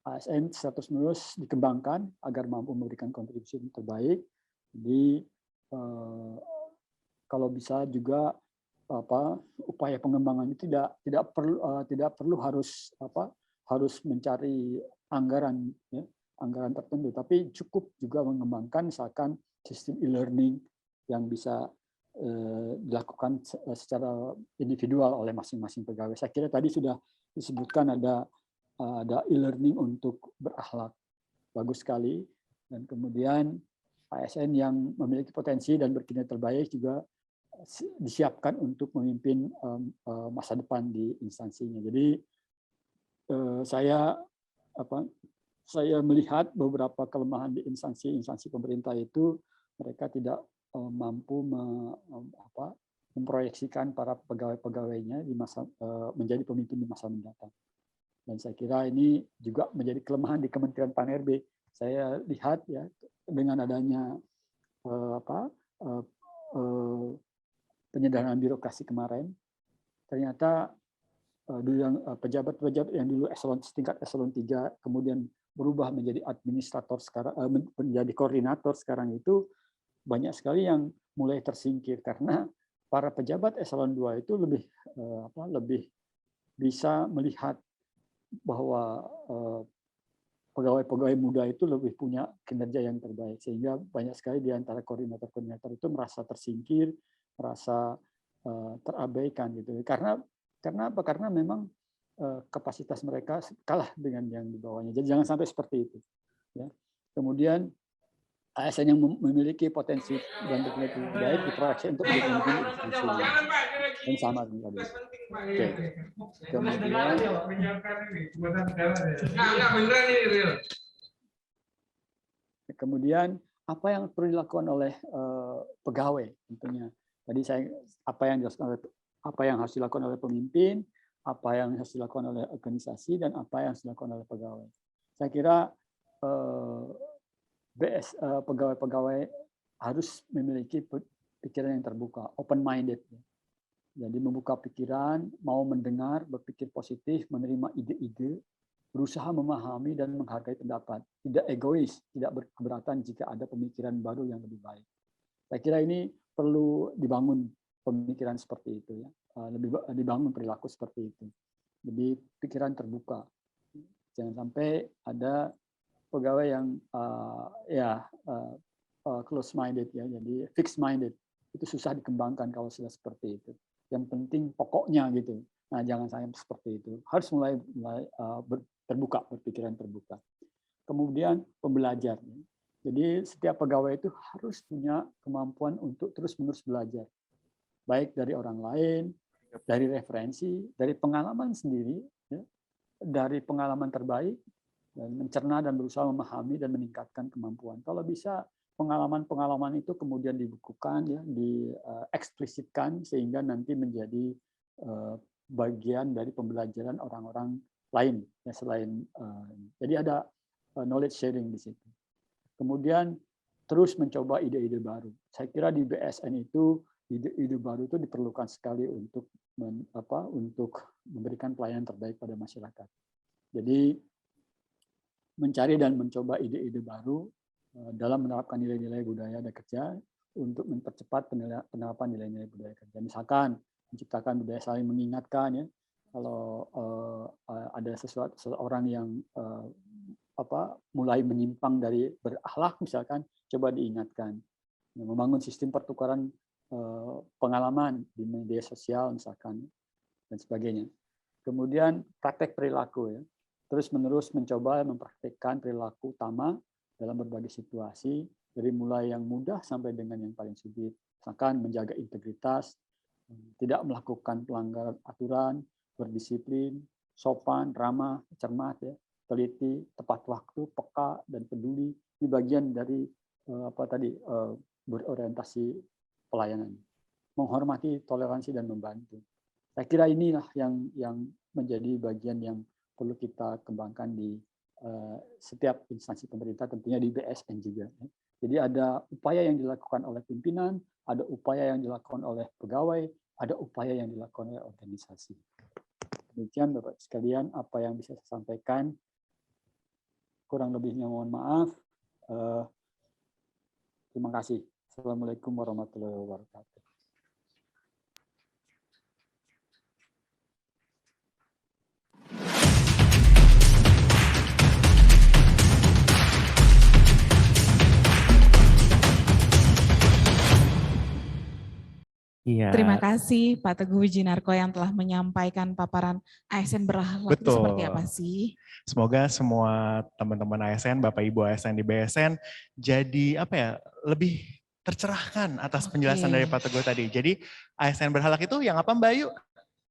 ASN terus-menerus dikembangkan agar mampu memberikan kontribusi terbaik. Jadi kalau bisa juga upaya pengembangan itu tidak perlu harus mencari anggaran anggaran tertentu, tapi cukup juga mengembangkan misalkan sistem e-learning yang bisa dilakukan secara individual oleh masing-masing pegawai. Saya kira tadi sudah disebutkan ada e-learning untuk berakhlak, bagus sekali. Dan kemudian ASN yang memiliki potensi dan berkinerja terbaik juga disiapkan untuk memimpin masa depan di instansinya. Jadi saya melihat beberapa kelemahan di instansi pemerintah itu, mereka tidak mampu memproyeksikan para pegawai-pegawainya menjadi pemimpin di masa mendatang. Dan saya kira ini juga menjadi kelemahan di Kementerian Pan-RB. Saya lihat ya, dengan adanya penyederhanaan birokrasi kemarin, ternyata pejabat-pejabat yang dulu setingkat eselon 3 kemudian berubah menjadi administrator sekarang, menjadi koordinator sekarang itu banyak sekali yang mulai tersingkir karena para pejabat eselon 2 itu lebih bisa melihat bahwa pegawai-pegawai muda itu lebih punya kinerja yang terbaik, sehingga banyak sekali di antara koordinator-koordinator itu merasa tersingkir, merasa terabaikan gitu. Karena apa? Karena memang kapasitas mereka kalah dengan yang di bawahnya. Jadi jangan sampai seperti itu. Ya. Kemudian ASN yang memiliki potensi dan berkinerja baik diproyeksi untuk menjadi pemimpin institusi yang sama dengan tadi. Oke. Kemudian apa yang perlu dilakukan oleh pegawai tentunya. Tadi apa yang harus dilakukan oleh pemimpin, apa yang harus dilakukan oleh organisasi, dan apa yang harus dilakukan oleh pegawai. Saya kira pegawai-pegawai harus memiliki pikiran yang terbuka, open-minded. Jadi membuka pikiran, mau mendengar, berpikir positif, menerima ide-ide, berusaha memahami dan menghargai pendapat. Tidak egois, tidak berkeberatan jika ada pemikiran baru yang lebih baik. Saya kira ini perlu dibangun pemikiran seperti itu, ya. Lebih dibangun perilaku seperti itu. Jadi pikiran terbuka. Jangan sampai ada pegawai yang close-minded, ya, jadi fixed-minded. Itu susah dikembangkan kalau sudah seperti itu. Yang penting pokoknya gitu. Nah, jangan sampai seperti itu. Harus mulai terbuka, berpikiran terbuka. Kemudian pembelajar. Jadi setiap pegawai itu harus punya kemampuan untuk terus-menerus belajar. Baik dari orang lain, dari referensi, dari pengalaman sendiri, ya, dari pengalaman terbaik, dan mencerna dan berusaha memahami dan meningkatkan kemampuan. Kalau bisa pengalaman-pengalaman itu kemudian dibukukan, ya, dieksplisitkan sehingga nanti menjadi bagian dari pembelajaran orang-orang lain, ya, selain jadi ada knowledge sharing di situ. Kemudian terus mencoba ide-ide baru. Saya kira di BSN itu ide-ide baru itu diperlukan sekali untuk memberikan pelayanan terbaik pada masyarakat. Jadi mencari dan mencoba ide-ide baru dalam menerapkan nilai-nilai budaya dan kerja untuk mempercepat penerapan nilai-nilai budaya kerja. Misalkan menciptakan budaya saling mengingatkan, ya, kalau ada seseorang yang mulai menyimpang dari berakhlak misalkan, coba diingatkan. Membangun sistem pertukaran pengalaman di media sosial misalkan dan sebagainya. Kemudian praktek perilaku, ya. Terus-menerus mencoba mempraktekkan perilaku utama dalam berbagai situasi, dari mulai yang mudah sampai dengan yang paling sulit. Misalkan menjaga integritas, tidak melakukan pelanggaran aturan, berdisiplin, sopan, ramah, cermat, ya, teliti, tepat waktu, peka, dan peduli. Ini bagian dari berorientasi pelayanan. Menghormati, toleransi, dan membantu. Saya kira inilah yang menjadi bagian yang perlu kita kembangkan di setiap instansi pemerintah, tentunya di BSN juga. Jadi ada upaya yang dilakukan oleh pimpinan, ada upaya yang dilakukan oleh pegawai, ada upaya yang dilakukan oleh organisasi. Demikian Bapak sekalian apa yang bisa saya sampaikan. Kurang lebihnya mohon maaf. Terima kasih. Assalamualaikum warahmatullahi wabarakatuh. Iya. Terima kasih Pak Teguh Wijinarko yang telah menyampaikan paparan ASN berakhlak itu Betul. seperti apa sih? Semoga semua teman-teman ASN, Bapak Ibu ASN di BSN jadi lebih tercerahkan atas penjelasan dari Pak Teguh tadi. Jadi ASN berakhlak itu yang apa Mbak Ayu?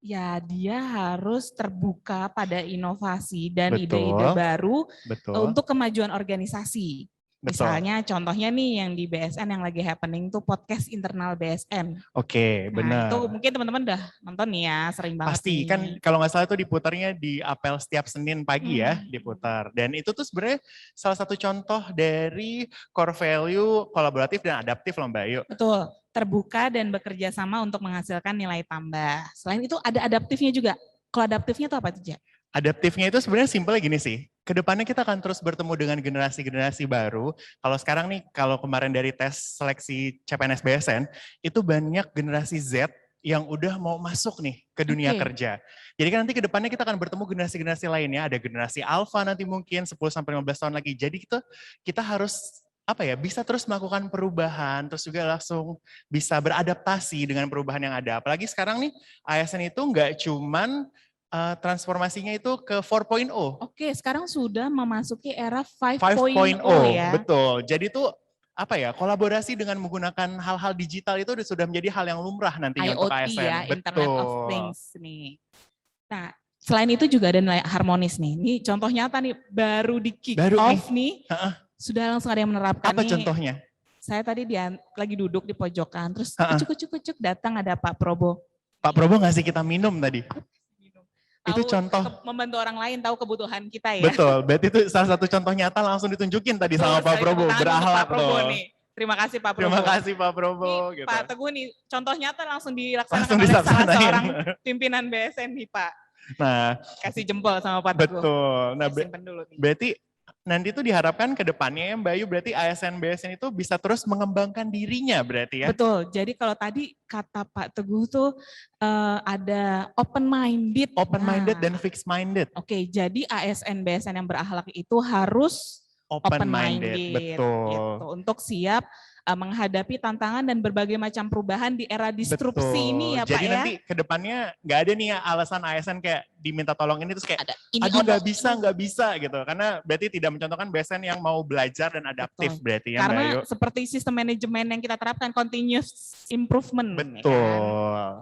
Ya, dia harus terbuka pada inovasi dan Betul. ide-ide baru Betul. untuk kemajuan organisasi. Betul. Misalnya contohnya nih yang di BSN yang lagi happening tuh podcast internal BSN. Oke, Nah, benar. itu mungkin teman-teman udah nonton nih ya, sering banget. Pasti nih. kan kalau nggak salah itu diputarnya di apel setiap Senin pagi ya diputar. Dan itu tuh sebenarnya salah satu contoh dari core value kolaboratif dan adaptif loh Mbak Ayu. Betul, terbuka dan bekerja sama untuk menghasilkan nilai tambah. Selain itu ada adaptifnya juga. Kalau adaptifnya itu apa tuh, Ja? Adaptifnya itu sebenarnya simpelnya gini sih. Kedepannya kita akan terus bertemu dengan generasi-generasi baru. Kalau sekarang nih, kalau kemarin dari tes seleksi CPNS BSN, itu banyak generasi Z yang udah mau masuk nih ke dunia kerja. Jadi kan nanti kedepannya kita akan bertemu generasi-generasi lainnya. Ada generasi Alpha nanti mungkin 10-15 tahun lagi. Jadi kita harus bisa terus melakukan perubahan, terus juga langsung bisa beradaptasi dengan perubahan yang ada. Apalagi sekarang nih, ASN itu nggak cuman transformasinya itu ke 4.0. Oke, sekarang sudah memasuki era 5.0 ya. Betul. Jadi itu kolaborasi dengan menggunakan hal-hal digital itu sudah menjadi hal yang lumrah nantinya untuk IoT ASN. ya, Betul. Internet of Things nih. Nah, selain itu juga ada nilai harmonis nih. Ini contoh nyata nih, baru di kick off nih. Sudah langsung ada yang menerapkan. Apa nih. contohnya? Saya tadi lagi duduk di pojokan, terus kucuk-kucuk datang ada Pak Probo. Pak Probo ngasih kita minum tadi. Itu contoh. Membantu orang lain tahu kebutuhan kita ya. Betul, berarti itu salah satu contoh nyata langsung ditunjukin tadi sama Pak Probo. Berakhlak loh. Terima kasih Pak Probo. Terima kasih Pak Probo. Nih, gitu. Pak Teguh nih, contoh nyata langsung dilaksanakan oleh salah seorang pimpinan BSN nih Pak. Nah, kasih jempol sama Pak Teguh. Betul. Nah, dulu nih. berarti nanti itu diharapkan ke depannya ya Mbak Ayu, berarti ASN BSN itu bisa terus mengembangkan dirinya berarti ya? Betul, jadi kalau tadi kata Pak Teguh tuh ada open-minded. Open-minded dan fixed-minded. Oke, jadi ASN BSN yang berakhlak itu harus open-minded. Betul. Gitu, untuk siap menghadapi tantangan dan berbagai macam perubahan di era disrupsi ini ya Pak ya. Jadi nanti ke depannya nggak ada nih ya alasan ASN kayak diminta tolong ini terus kayak aduh nggak bisa gitu. Karena berarti tidak mencontohkan BSN yang mau belajar dan adaptif. Betul. Berarti ya Karena Mbak Ayu. Seperti sistem manajemen yang kita terapkan continuous improvement. Betul. Ya kan?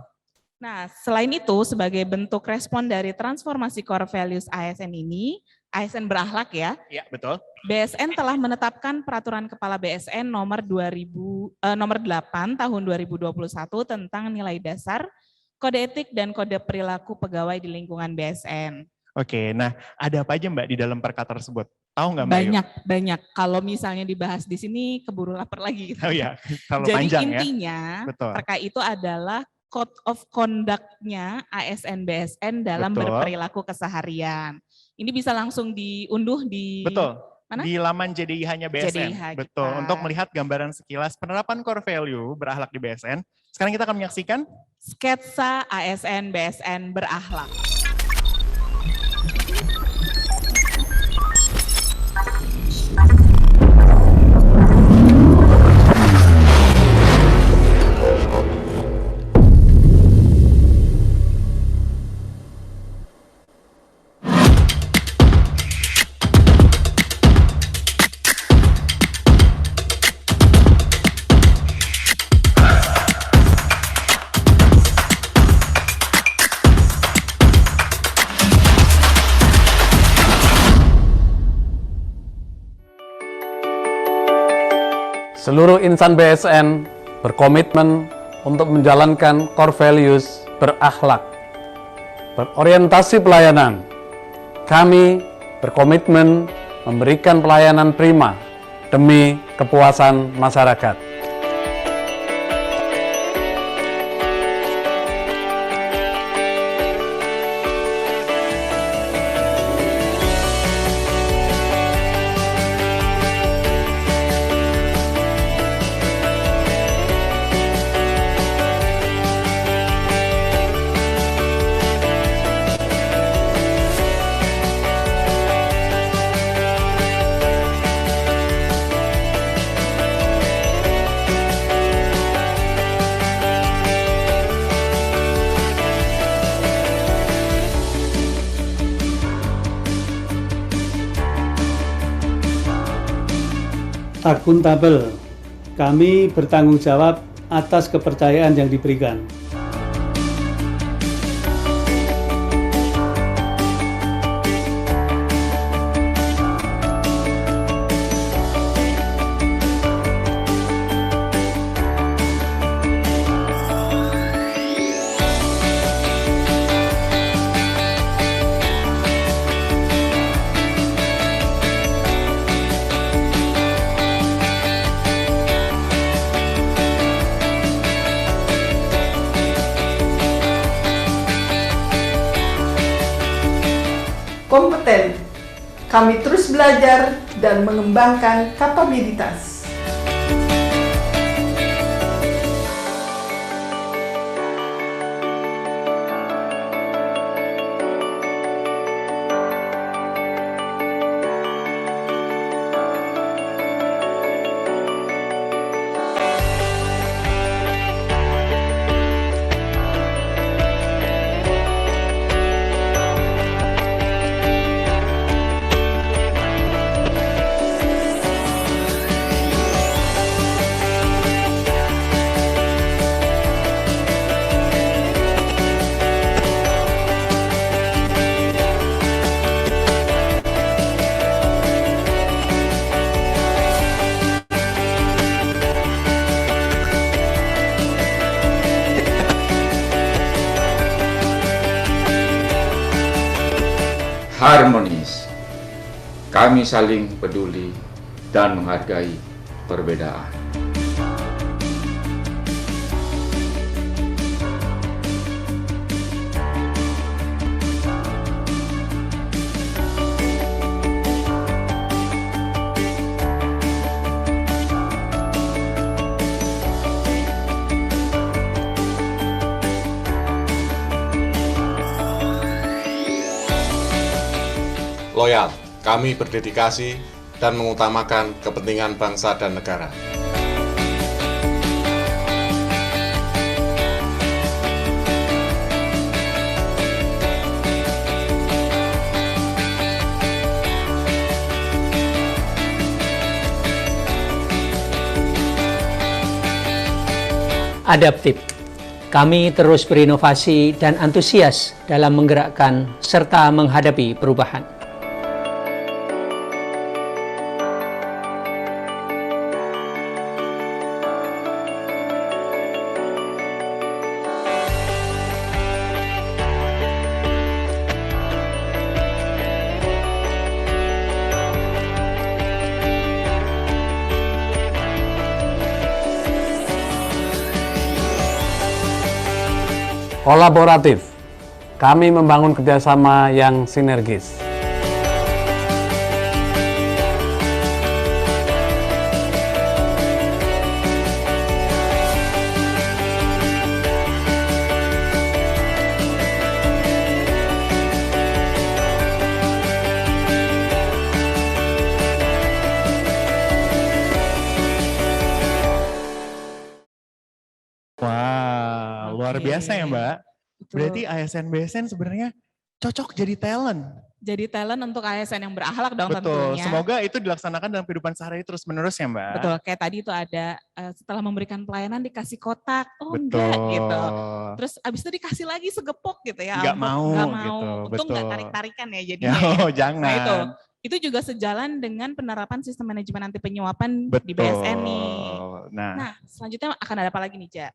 Nah selain itu sebagai bentuk respon dari transformasi core values ASN ini, ASN berakhlak ya. Iya, betul. BSN telah menetapkan peraturan kepala BSN nomor 8 tahun 2021 tentang nilai dasar, kode etik dan kode perilaku pegawai di lingkungan BSN. Oke, nah ada apa aja Mbak di dalam perkara tersebut? Tahu nggak Mbak? Banyak. Kalau misalnya dibahas di sini keburu lapar lagi. Gitu. Oh iya, kalau jadi panjang intinya terkait itu adalah code of conduct-nya ASN BSN dalam berperilaku keseharian. Ini bisa langsung diunduh di mana? Di laman JDIH-nya BSN. JDIH Betul. Untuk melihat gambaran sekilas penerapan core value berakhlak di BSN. Sekarang kita akan menyaksikan sketsa ASN BSN berakhlak. Seluruh insan BSN berkomitmen untuk menjalankan core values berakhlak, berorientasi pelayanan. Kami berkomitmen memberikan pelayanan prima demi kepuasan masyarakat. Akuntabel. Kami bertanggung jawab atas kepercayaan yang diberikan. Kompeten. Kami terus belajar dan mengembangkan kapabilitas. Harmonis. Kami saling peduli dan menghargai perbedaan. Loyal, kami berdedikasi dan mengutamakan kepentingan bangsa dan negara. Adaptif. Kami terus berinovasi dan antusias dalam menggerakkan serta menghadapi perubahan. Kolaboratif. Kami membangun kerjasama yang sinergis. Wah, luar biasa ya Mbak. Berarti ASN BSN sebenarnya cocok jadi talent. Jadi talent untuk ASN yang berakhlak dong Betul, tentunya. semoga itu dilaksanakan dalam kehidupan sehari terus menerus ya Mbak. Betul, kayak tadi itu ada setelah memberikan pelayanan dikasih kotak, oh Betul. enggak gitu. Terus abis itu dikasih lagi segepok gitu ya. Nggak mau Nggak gitu, Untung nggak betul. tarik-tarikan ya Ya, jadinya. oh, ya. jangan. Nah itu juga sejalan dengan penerapan sistem manajemen anti penyuapan Betul. di BSN nih. Nah, Nah selanjutnya akan ada apa lagi nih Ja?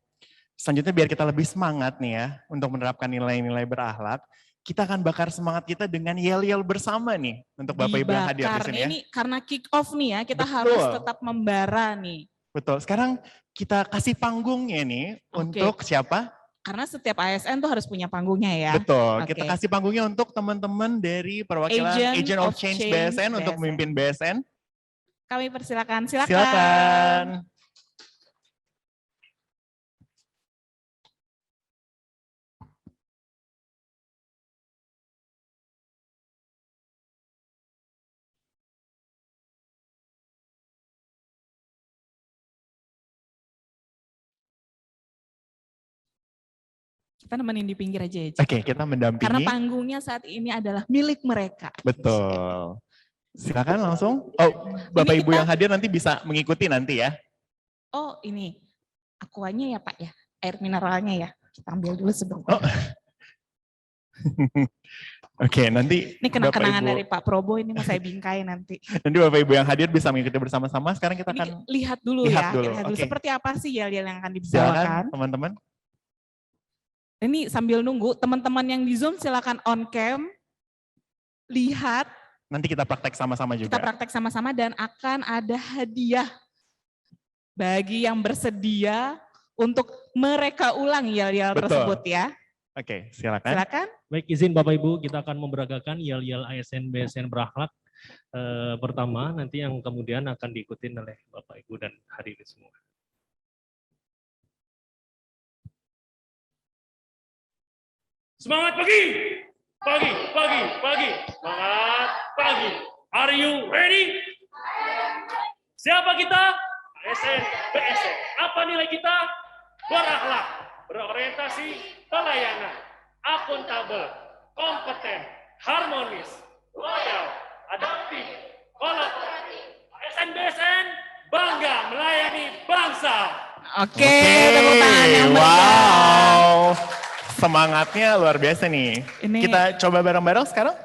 selanjutnya biar kita lebih semangat nih ya untuk menerapkan nilai-nilai berakhlak, kita akan bakar semangat kita dengan yel-yel bersama nih untuk Bapak Ibu yang hadir di Dibakar. sini Nih, ya. ini karena kick off nih ya, kita Betul. harus tetap membara nih. Betul. Sekarang kita kasih panggungnya nih untuk siapa? Karena setiap ASN tuh harus punya panggungnya ya. Betul. Oke. Kita kasih panggungnya untuk teman-teman dari perwakilan Agent of Change BSN untuk memimpin BSN. Kami persilakan. Silakan. Silakan. Kita nemenin di pinggir aja ya. Oke, kita mendampingi. Karena panggungnya saat ini adalah milik mereka. Betul. Silakan langsung. Oh, Bapak Ibu yang hadir nanti bisa mengikuti nanti ya. Oh ini, aquanya ya Pak ya, air mineralnya ya. Kita ambil dulu sebentar. Oh. Oke, nanti Ini kenang-kenangan Bapak Ibu, dari Pak Probo, ini mau saya bingkai nanti. nanti Bapak Ibu yang hadir bisa mengikuti bersama-sama. Sekarang kita Ini akan lihat dulu lihat ya, dulu. lihat dulu Oke. seperti apa sih yel-yel yang akan silakan dibawakan. teman-teman. Ini sambil nunggu, teman-teman yang di Zoom silakan on cam, lihat, Nanti kita praktek sama-sama juga. kita praktek sama-sama dan akan ada hadiah bagi yang bersedia untuk mereka ulang yel-yel Betul. tersebut ya. Oke, silakan. Silakan. Baik, izin Bapak Ibu, kita akan memberagakan yel-yel ASN BSN berakhlak pertama, nanti yang kemudian akan diikutin oleh Bapak Ibu dan hadirin semua. Semangat pagi! Pagi, pagi, pagi. Semangat pagi. Are you ready? Siapa kita? ASN BSN. Apa nilai kita? Berakhlak, berorientasi, pelayanan, akuntabel, kompeten, harmonis, loyal, adaptif, kolaboratif. ASN BSN bangga melayani bangsa. Oke, tepuk tangan yang meriah. Wow, semangatnya luar biasa nih. Ini- Kita coba bareng-bareng sekarang.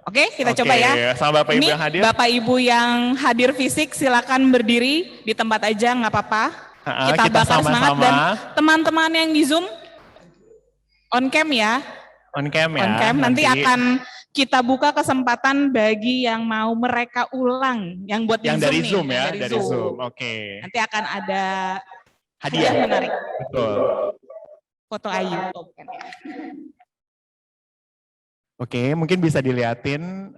Oke, kita Oke, coba ya. sama Bapak Ibu Ini yang hadir. Bapak Ibu yang hadir fisik silakan berdiri di tempat aja, nggak apa-apa. Kita bakar semangat dan teman-teman yang di Zoom on cam ya. On cam ya. On cam nanti akan kita buka kesempatan bagi yang mau mereka ulang, yang buat yang di dari nih, Zoom yang ya, dari Zoom. Oke. Nanti akan ada Hadiah. menarik. Betul. Foto Ayu. Oh, bukan ya. Oke, mungkin bisa dilihatin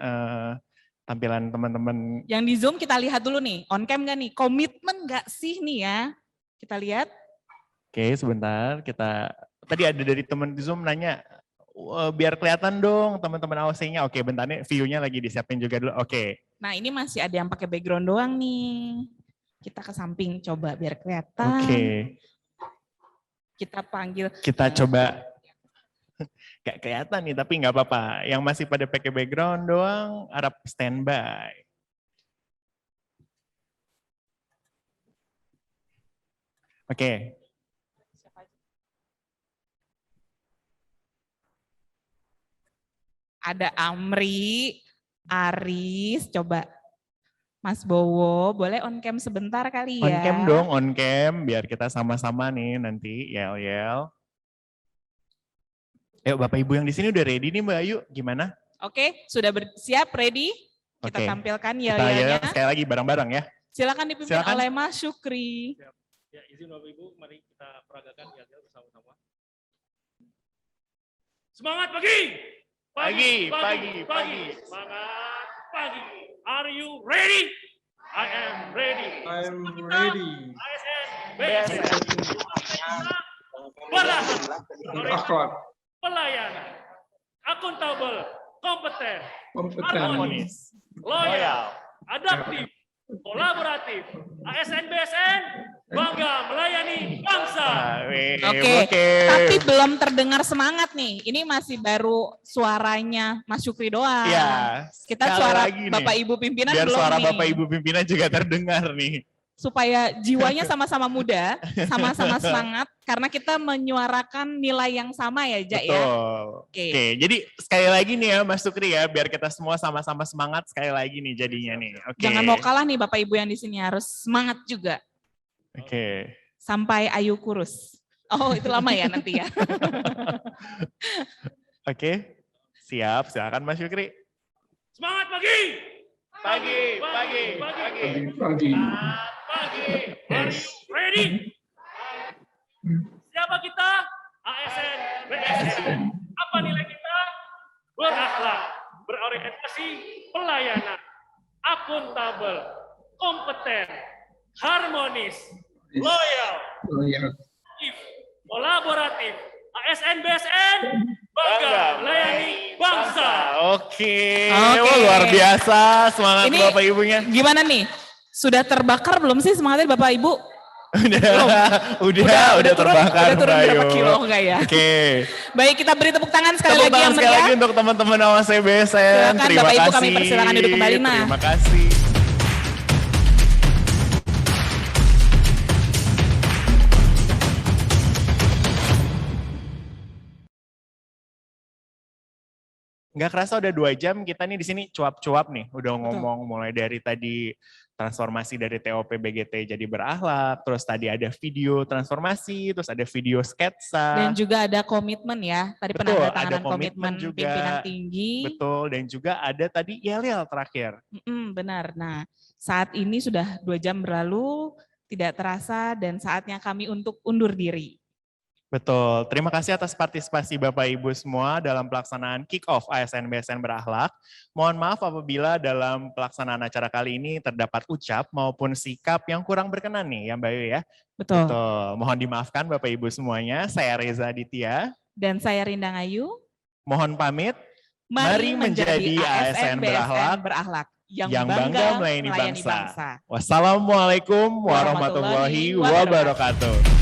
tampilan teman-teman. Yang di Zoom kita lihat dulu nih, on cam nggak nih? Komitmen nggak sih nih ya? Kita lihat. Oke, sebentar. Tadi ada dari teman di Zoom nanya, biar kelihatan dong teman-teman AOC-nya. Oke, bentar nih view-nya lagi disiapin juga dulu. Oke. Nah ini masih ada yang pakai background doang nih. Kita ke samping coba biar kelihatan. Oke. Kita panggil. Kita coba. Gak kelihatan nih, tapi nggak apa-apa. Yang masih pada pakai background doang, harap standby. Oke. Ada Amri, Aris, coba Mas Bowo, boleh on cam sebentar kali ya? On cam dong, on cam, biar kita sama-sama nih nanti yel-yel. Ayo Bapak Ibu yang di sini udah ready nih Mbak Ayu, gimana? Oke, sudah siap, ready? Kita Oke. tampilkan Kita yel-yelnya. sekali lagi bareng-bareng ya. Silakan dipimpin Silakan. oleh Mas Syukri. Ya, izin Bapak Ibu, mari kita peragakan yel-yel bersama-sama. Semangat pagi! Pagi, pagi. Semangat pagi. Are you ready? I am ready. I'm ready. ASN BSN. Berakhlak, pelayanan, akuntabel, kompeten, harmonis, loyal, adaptif, kolaboratif. ASN BSN bangga melayani bangsa. Oke, tapi belum terdengar semangat nih. Ini masih baru suaranya Mas Syukri doang. Iya. Kita sekali suara lagi nih. Bapak Ibu pimpinan Biar belum suara nih. Bapak Ibu pimpinan juga terdengar nih. Supaya jiwanya sama-sama muda, sama-sama semangat, karena kita menyuarakan nilai yang sama ya, Ja ya. Betul. Oke. Oke, jadi sekali lagi nih ya Mas Sukri ya, biar kita semua sama-sama semangat sekali lagi nih jadinya nih. Oke. Jangan mau kalah nih Bapak Ibu yang di sini, harus semangat juga. Oke. Sampai Ayu kurus. Oh itu lama ya nanti ya. Oke. Siap, silakan Mas Sukri. Semangat pagi! Pagi. Pagi. Are you ready? Siapa kita? ASN BSN. Apa nilai kita? Berakhlak, berorientasi, pelayanan, akuntabel, kompeten, harmonis, loyal, aktif, kolaboratif. ASN BSN bangga melayani bangsa. Oke. Oke. Wah, luar biasa semangat Ini Bapak Ibunya. Gimana nih? Sudah terbakar belum sih semangatnya Bapak Ibu? Udah terbakar, udah turun Mbak berapa Ayu. kilo enggak ya? Oke. Baik, kita beri tepuk tangan sekali Tepuk lagi tangan yang sekali meriah. lagi untuk teman-teman Awas BSN. Silakan, Terima Bapak Ibu, kasih. kami persilakan duduk kembali, Ma. Terima kasih. Nggak kerasa udah 2 jam kita nih di sini cuap-cuap nih, udah ngomong mulai dari tadi transformasi dari TOP BGT jadi berakhlak, terus tadi ada video transformasi, terus ada video sketsa. Dan juga ada komitmen ya, tadi Betul, penandatanganan ada komitmen juga. pimpinan tinggi. Betul, dan juga ada tadi yel-yel terakhir. Benar. Nah, saat ini sudah 2 jam berlalu, tidak terasa dan saatnya kami untuk undur diri. Betul, terima kasih atas partisipasi Bapak Ibu semua dalam pelaksanaan kick-off ASN BSN Berakhlak. Mohon maaf apabila dalam pelaksanaan acara kali ini terdapat ucap maupun sikap yang kurang berkenan nih ya Mbak Ayu ya. Betul. Mohon dimaafkan Bapak Ibu semuanya, saya Reza Aditya. Dan saya Rindang Ayu. Mohon pamit, mari menjadi ASN BSN Berakhlak yang bangga melayani bangsa. Wassalamualaikum warahmatullahi wabarakatuh.